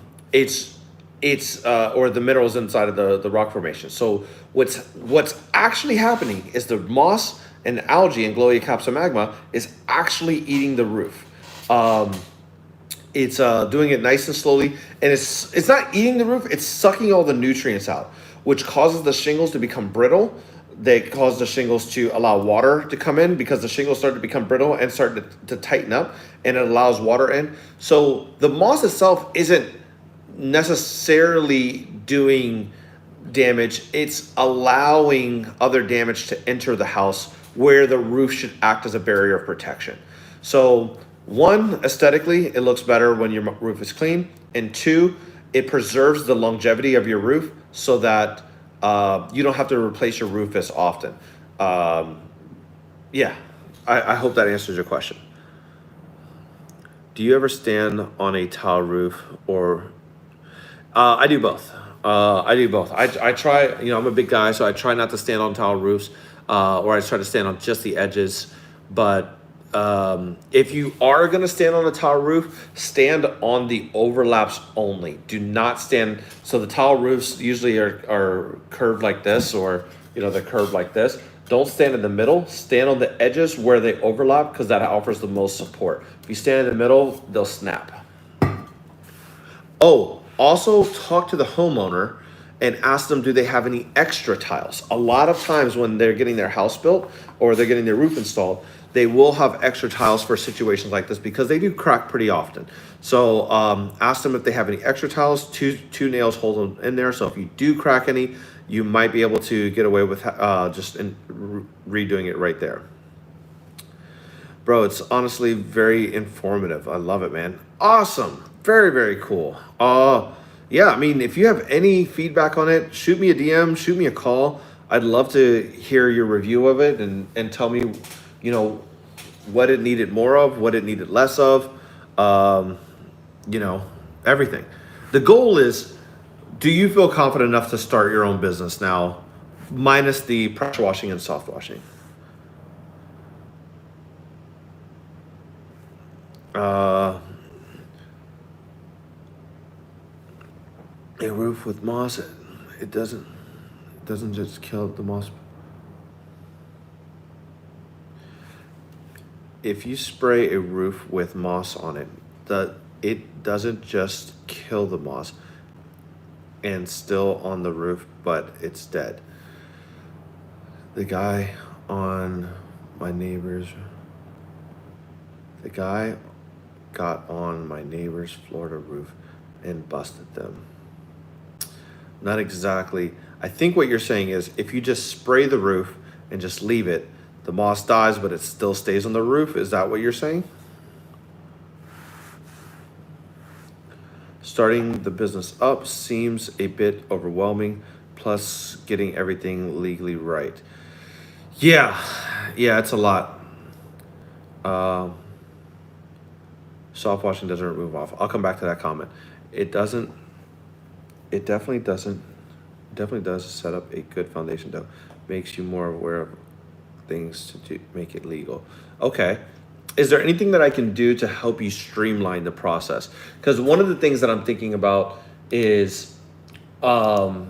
S1: the minerals inside of the rock formation. So what's actually happening is the moss and algae and Gloria capsomagma is actually eating the roof. It's doing it nice and slowly, and it's not eating the roof, it's sucking all the nutrients out, which causes the shingles to become brittle. They cause the shingles to allow water to come in because the shingles start to become brittle and start to tighten up, and it allows water in. So the moss itself isn't necessarily doing damage, it's allowing other damage to enter the house where the roof should act as a barrier of protection. So one, aesthetically, it looks better when your roof is clean, and two, it preserves the longevity of your roof so that you don't have to replace your roof as often. Yeah, I hope that answers your question. Do you ever stand on a tile roof or I do both. I try, I'm a big guy, so I try not to stand on tile roofs, or I try to stand on just the edges. But if you are going to stand on a tile roof, stand on the overlaps only. Do not stand. So the tile roofs usually are curved like this, or they're curved like this. Don't stand in the middle. Stand on the edges where they overlap because that offers the most support. If you stand in the middle, they'll snap. Oh. Also, talk to the homeowner and ask them, do they have any extra tiles? A lot of times when they're getting their house built or they're getting their roof installed, they will have extra tiles for situations like this because they do crack pretty often. So ask them if they have any extra tiles. Two nails hold them in there. So if you do crack any, you might be able to get away with just redoing it right there. Bro, it's honestly very informative. I love it, man. Awesome. Very, very cool. Yeah, I mean, if you have any feedback on it, shoot me a DM, shoot me a call. I'd love to hear your review of it and tell me, you know, what it needed more of, what it needed less of, you know, everything. The goal is, do you feel confident enough to start your own business now, minus the pressure washing and soft washing? A roof with moss, it doesn't just kill the moss. If you spray a roof with moss on it, it doesn't just kill the moss and still on the roof, but it's dead. The guy got on my neighbor's Florida roof and busted them. Not exactly. I think what you're saying is if you just spray the roof and just leave it, the moss dies, but it still stays on the roof. Is that what you're saying? Starting the business up seems a bit overwhelming, plus getting everything legally right. Yeah, it's a lot. Soft washing doesn't remove off. I'll come back to that comment. It doesn't. It definitely doesn't. It definitely does set up a good foundation, though. Makes you more aware of things to do, make it legal. Okay. Is there anything that I can do to help you streamline the process? Because one of the things that I'm thinking about is, I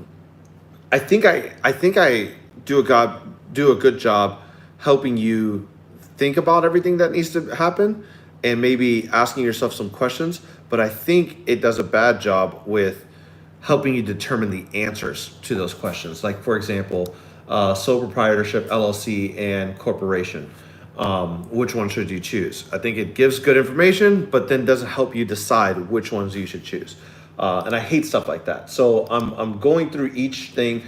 S1: think I do a good job helping you think about everything that needs to happen and maybe asking yourself some questions. But I think it does a bad job with helping you determine the answers to those questions. Like, for example, sole proprietorship, LLC, and corporation. Which one should you choose? I think it gives good information, but then doesn't help you decide which ones you should choose. And I hate stuff like that. So I'm going through each thing.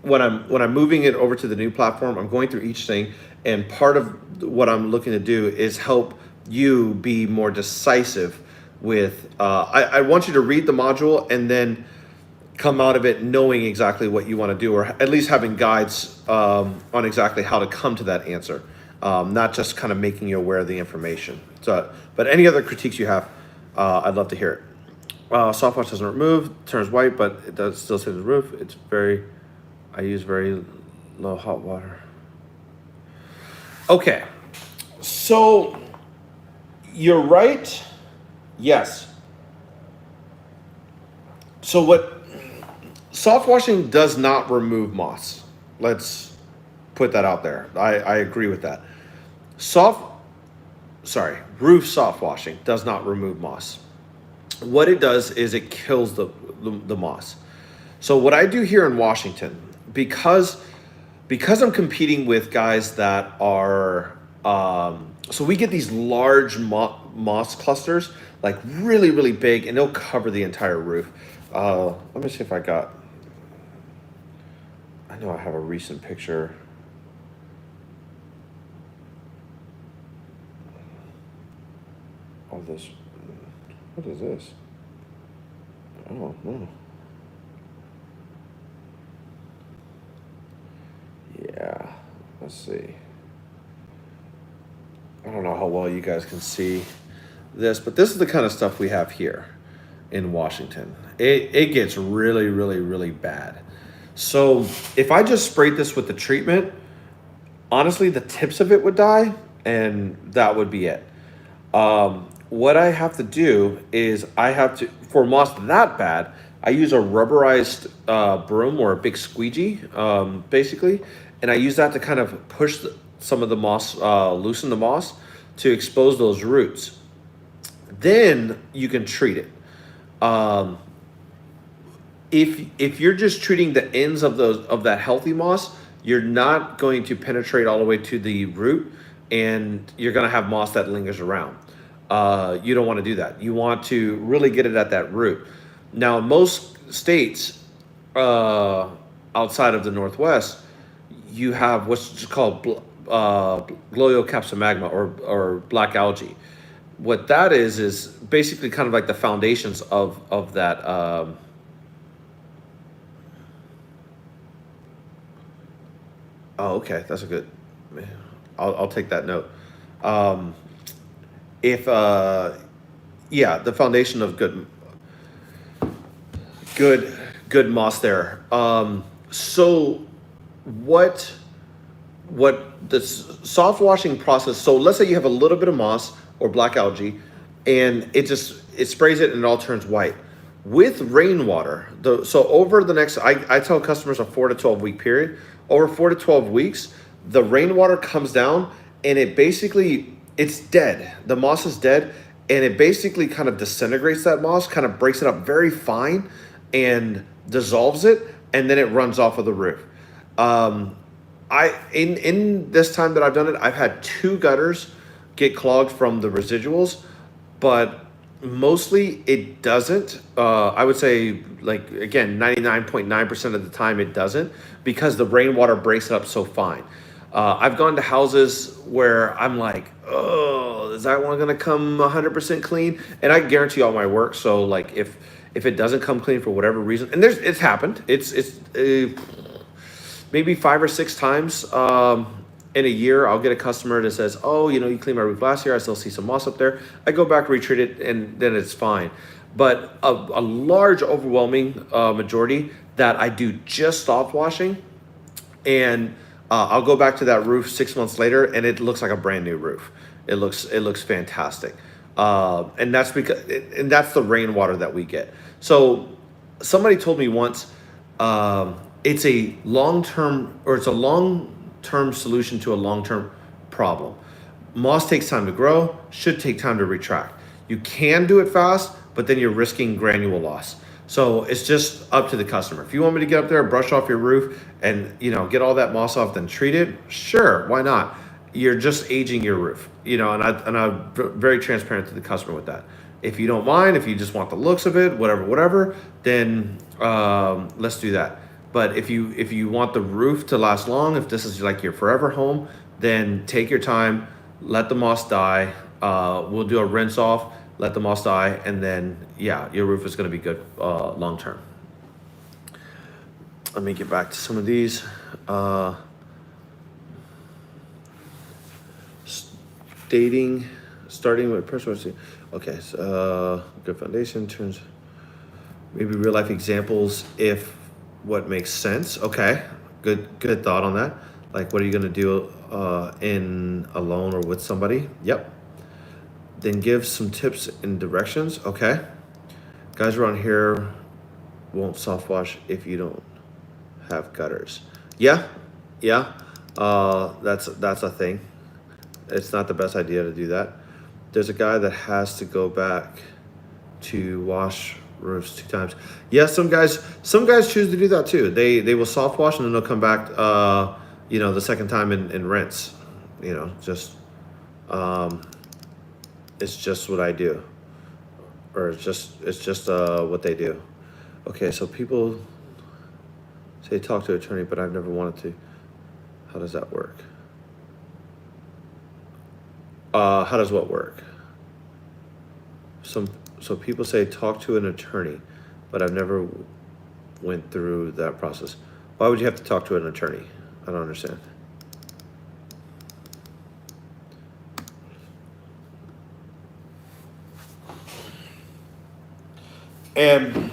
S1: When I'm moving it over to the new platform, I'm going through each thing. And part of what I'm looking to do is help you be more decisive with, I want you to read the module and then come out of it knowing exactly what you want to do, or at least having guides on exactly how to come to that answer, not just kind of making you aware of the information. So, but any other critiques you have, I'd love to hear it. Soft wash doesn't remove, turns white, but it does still stay on the roof. I use very low hot water. Okay, so you're right. Yes. So soft washing does not remove moss. Let's put that out there. I agree with that. Roof soft washing does not remove moss. What it does is it kills the moss. So what I do here in Washington, because I'm competing with guys that are, so we get these large moss clusters, like really, really big, and they'll cover the entire roof. Let me see if I know I have a recent picture. Of this. What is this? Oh, no. Yeah, let's see. I don't know how well you guys can see this, but this is the kind of stuff we have here in Washington. It gets really, really, really bad. So if I just sprayed this with the treatment, honestly, the tips of it would die, and that would be it. What I have to do is for moss that bad, I use a rubberized broom or a big squeegee, basically, and I use that to kind of push some of the moss, loosen the moss to expose those roots. Then you can treat it. if you're just treating the ends of that healthy moss, you're not going to penetrate all the way to the root, and you're going to have moss that lingers around. You don't want to do that. You want to really get it at that root. Now, in most states outside of the Northwest, you have what's called Gliocapsomagma or black algae. What that is basically kind of like the foundations of that. Oh, okay, that's a good. I'll take that note. Um, if yeah, the foundation of good good moss there. So what the soft washing process? So let's say you have a little bit of moss or black algae, and it sprays it and it all turns white. With rainwater, so over the next, I tell customers a 4 to 12 week period. Over 4 to 12 weeks, the rainwater comes down and it basically it's dead. The moss is dead, and it basically kind of disintegrates that moss, kind of breaks it up very fine, and dissolves it, and then it runs off of the roof. Um, in this time that I've done it, I've had 2 gutters get clogged from the residuals, but mostly it doesn't. I would say, like, again, 99.9% of the time it doesn't, because the rainwater breaks it up so fine. I've gone to houses where I'm like, oh, is that one gonna come 100% clean? And I guarantee all my work. So like, if it doesn't come clean for whatever reason, and it's happened. It's maybe 5 or 6 times in a year. I'll get a customer that says, oh, you cleaned my roof last year, I still see some moss up there. I go back, retreat it, and then it's fine. But a large overwhelming majority that I do just soft washing, and I'll go back to that roof 6 months later, and it looks like a brand new roof. It looks fantastic, and that's the rainwater that we get. So somebody told me once, it's a long-term solution to a long-term problem. Moss takes time to grow, should take time to retract. You can do it fast, but then you're risking granule loss. So it's just up to the customer. If you want me to get up there, brush off your roof, and get all that moss off, then treat it, sure, why not? You're just aging your roof, and I'm very transparent to the customer with that. If you don't mind, if you just want the looks of it, whatever, then let's do that. But if you want the roof to last long, if this is like your forever home, then take your time, let the moss die. We'll do a rinse off, let the moss die, and then yeah, your roof is going to be good long term. Let me get back to some of these. Starting with personal. Okay, so good foundation turns. Maybe real life examples if what makes sense. Okay, good thought on that. Like, what are you gonna do in alone or with somebody? Yep. Then give some tips and directions. Okay. Guys around here won't soft wash if you don't have gutters. Yeah. That's a thing. It's not the best idea to do that. There's a guy that has to go back to wash roofs 2 times. Yeah, some guys choose to do that too. They will soft wash and then they'll come back the second time and rinse. Just it's just what I do. Or it's just what they do. Okay, so people say talk to an attorney, but I've never wanted to. How does that work? How does what work? So people say talk to an attorney, but I've never went through that process. Why would you have to talk to an attorney? I don't understand. And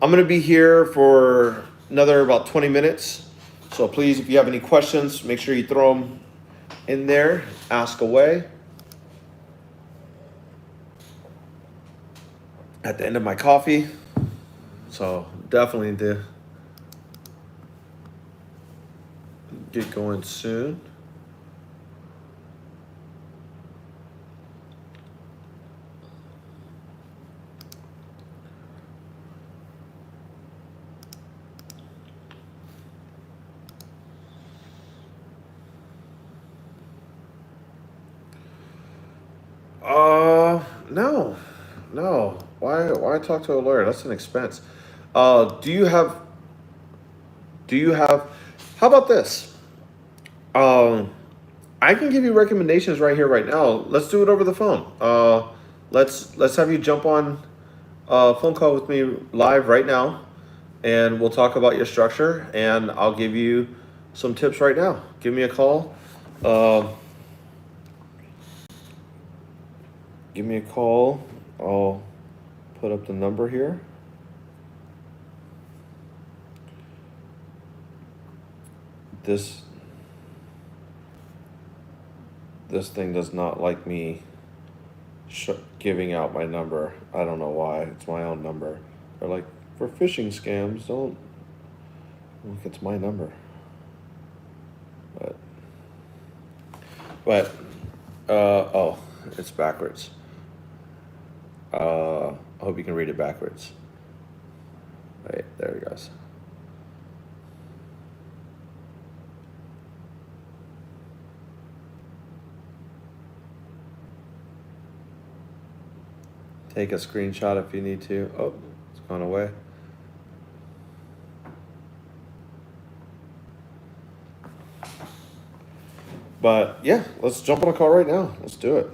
S1: I'm going to be here for another about 20 minutes. So please, if you have any questions, make sure you throw them in there. Ask away. At the end of my coffee. So definitely need to get going soon. Why talk to a lawyer? That's an expense. Do you have? How about this? Um, I can give you recommendations right here, right now. Let's do it over the phone. Let's have you jump on a phone call with me live right now, and we'll talk about your structure, and I'll give you some tips right now. Give me a call. Uh, give me a call. I'll put up the number here. This thing does not like me giving out my number. I don't know why. It's my own number. They're like, for phishing scams, don't look. It's my number. But oh, it's backwards. I hope you can read it backwards. Right, there it goes. Take a screenshot if you need to. Oh, it's gone away. But yeah, let's jump on a call right now. Let's do it.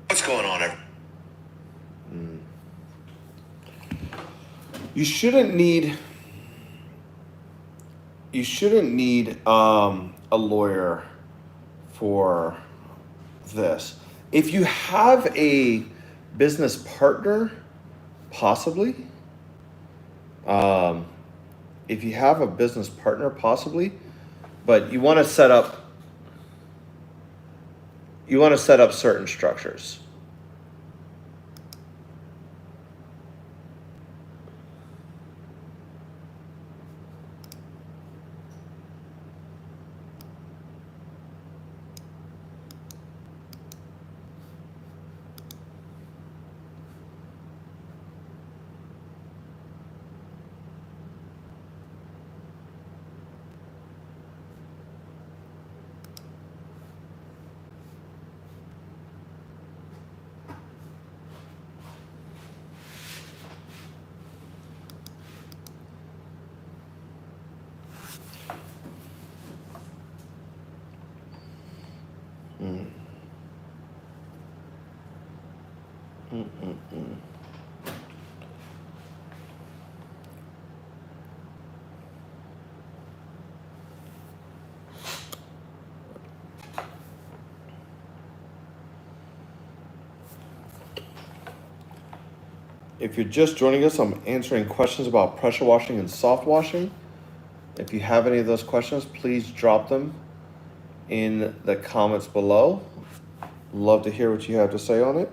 S2: What's going on?
S1: You shouldn't need a lawyer for this. If you have a business partner, possibly. If you have a business partner, possibly, but you want to set up certain structures. If you're just joining us, I'm answering questions about pressure washing and soft washing. If you have any of those questions, please drop them in the comments below. Love to hear what you have to say on it.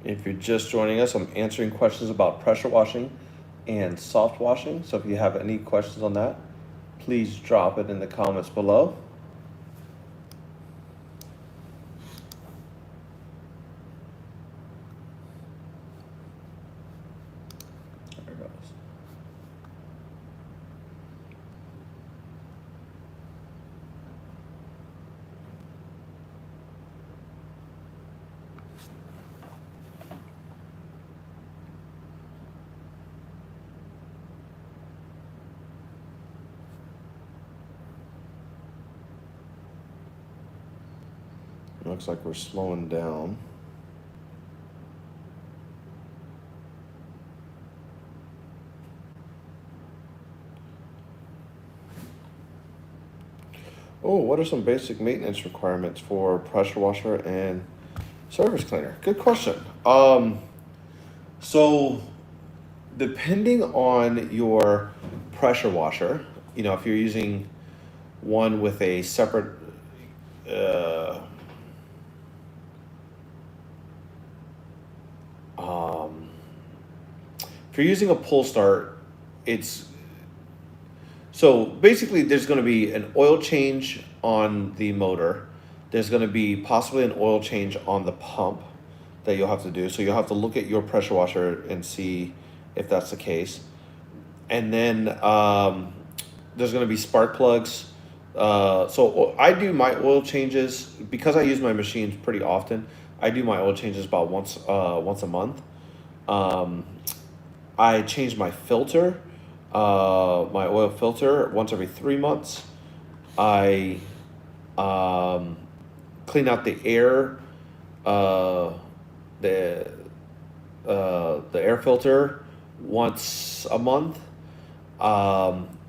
S1: If you're just joining us, I'm answering questions about pressure washing and soft washing. So if you have any questions on that, please drop it in the comments below. There it goes. looks like we're slowing down. Oh, what are some basic maintenance requirements for pressure washer and surface cleaner? Good question. So depending on your pressure washer, if you're using one with a separate if you're using a pull start, it's so basically there's going to be an oil change on the motor. There's going to be possibly an oil change on the pump that you'll have to do. So you'll have to look at your pressure washer and see if that's the case. And then there's going to be spark plugs. So I do my oil changes because I use my machines pretty often. I do my oil changes about once a month. I change my filter, my oil filter, once every 3 months. I clean out the air, the air filter once a month.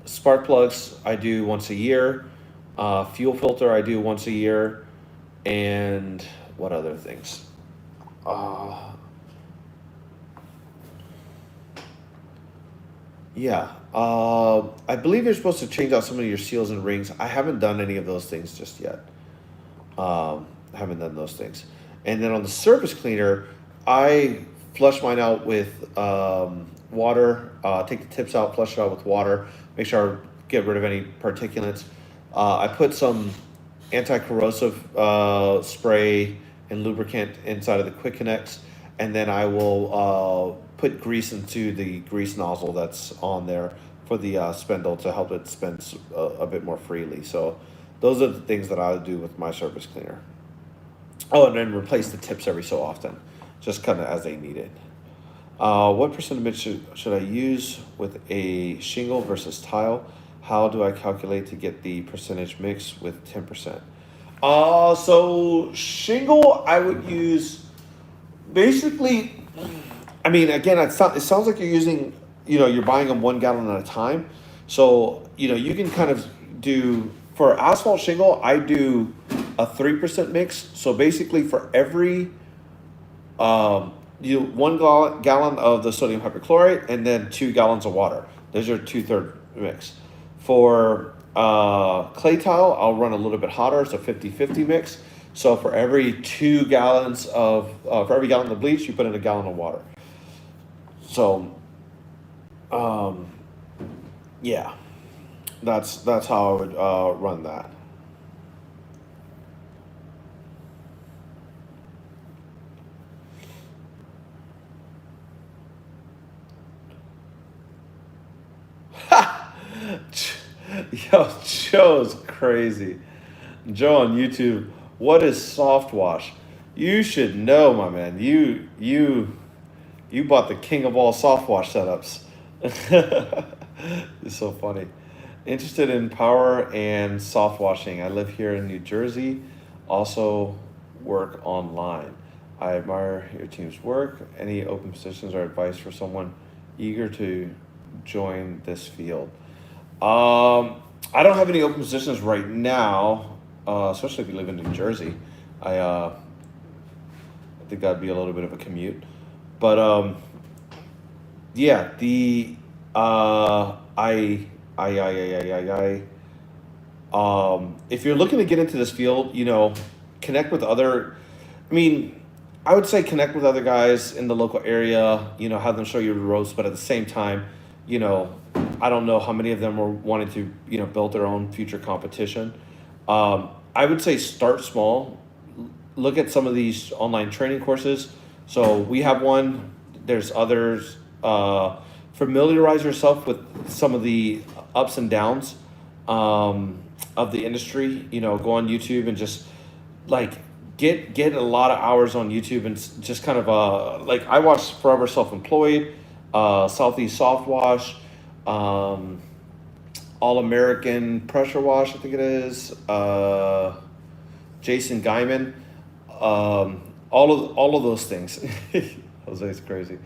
S1: Spark plugs I do once a year. Fuel filter I do once a year. And what other things? Yeah. I believe you're supposed to change out some of your seals and rings. I haven't done any of those things just yet. I haven't done those things. And then on the surface cleaner, I flush mine out with water. Take the tips out, flush it out with water. Make sure I get rid of any particulates. I put some anti-corrosive spray and lubricant inside of the quick connects, and then I will put grease into the grease nozzle that's on there for the spindle to help it spin a bit more freely. So those are the things that I do with my surface cleaner. Oh, and then replace the tips every so often, just kind of as they need it. What percentage should I use with a shingle versus tile? How do I calculate to get the percentage mix with 10%? So shingle, I would use basically, I mean, again, it sounds like you're using, you're buying them 1 gallon at a time. So, you can kind of do, for asphalt shingle, I do a 3% mix. So basically for every, 1 gallon of the sodium hypochlorite and then 2 gallons of water. Those are 2/3 mix. For clay tile, I'll run a little bit hotter, so 50-50 mix. So for every 2 gallons for every gallon of bleach, you put in a gallon of water. So, yeah, that's how I would run that. Yo, Joe's crazy. Joe on YouTube, what is soft wash? You should know, my man. You bought the king of all soft wash setups. It's so funny. Interested in power and soft washing. I live here in New Jersey. Also work online. I admire your team's work. Any open positions or advice for someone eager to join this field? I don't have any open positions right now, especially if you live in New Jersey. I think that'd be a little bit of a commute, but yeah, the if you're looking to get into this field, connect with other. I mean, I would say connect with other guys in the local area. Have them show you the ropes, but at the same time, I don't know how many of them are wanting to, build their own future competition. I would say start small. Look at some of these online training courses. So we have one. There's others. Familiarize yourself with some of the ups and downs of the industry. Go on YouTube and just get a lot of hours on YouTube and just kind of I watched Forever Self-Employed, Southeast Soft Wash, All American Pressure Wash, I think it is, Jason Guyman. all of those things. Jose's crazy.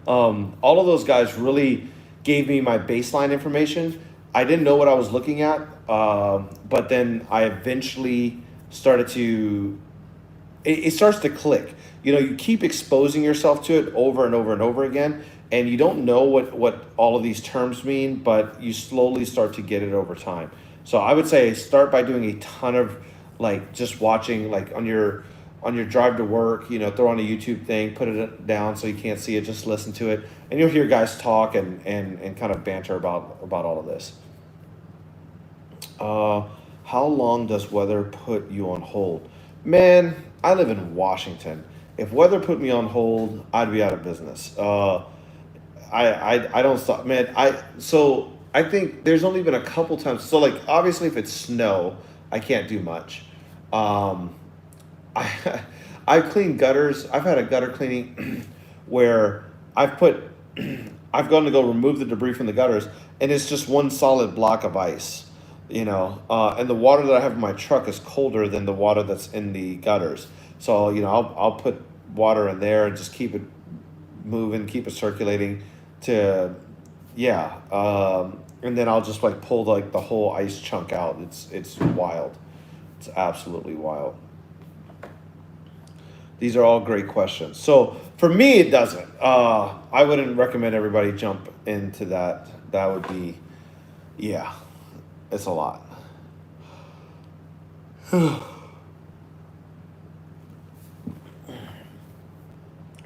S1: All of those guys really gave me my baseline information. I didn't know what I was looking at, but then I eventually started to. It starts to click. You know, you keep exposing yourself to it over and over and over again, and you don't know what all of these terms mean, but you slowly start to get it over time. So I would say start by doing a ton of like just watching like on your drive to work, you know, throw on a YouTube thing, put it down so you can't see it, just listen to it, and you'll hear guys talk and kind of banter about all of this. How long does weather put you on hold? Man, I live in Washington. If weather put me on hold, I'd be out of business. I don't stop, man. I think there's only been a couple times. So like obviously, if it's snow, I can't do much. Um, I I've cleaned gutters. I've had a gutter cleaning where I've put I've gone to go remove the debris from the gutters, and it's just one solid block of ice. You know, and the water that I have in my truck is colder than the water that's in the gutters. So you know, I'll put water in there and just keep it moving, keep it circulating to, yeah. And then I'll just like pull like the whole ice chunk out. It's wild. It's absolutely wild. These are all great questions. So for me, it doesn't. I wouldn't recommend everybody jump into that. That would be, yeah, it's a lot.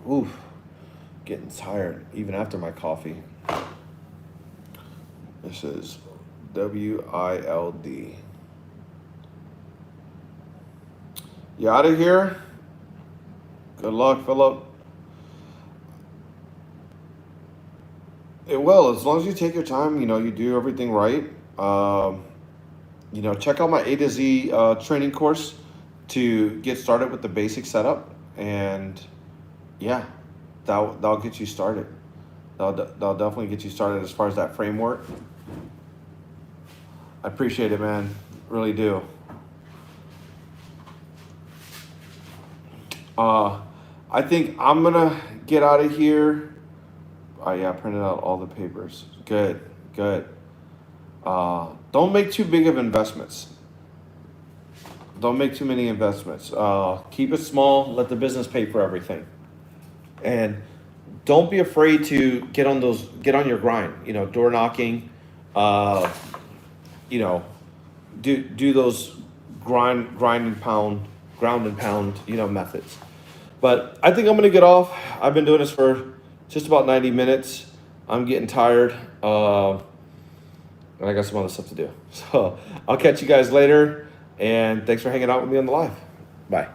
S1: Oof, getting tired even after my coffee. This is WILD. You out of here? Good luck, Philip. It will, as long as you take your time, you know, you do everything right. You know, check out my A to Z training course to get started with the basic setup. And yeah, that'll get you started. That'll definitely get you started as far as that framework. I appreciate it, man. Really do. I think I'm gonna get out of here. Oh yeah, I printed out all the papers. Good, good. Don't make too big of investments. Don't make too many investments. Keep it small. Let the business pay for everything. And don't be afraid to get on your grind. You know, door knocking. You know, do those ground and pound, you know, methods. But I think I'm gonna get off. I've been doing this for just about 90 minutes. I'm getting tired. And I got some other stuff to do. So I'll catch you guys later. And thanks for hanging out with me on the live. Bye.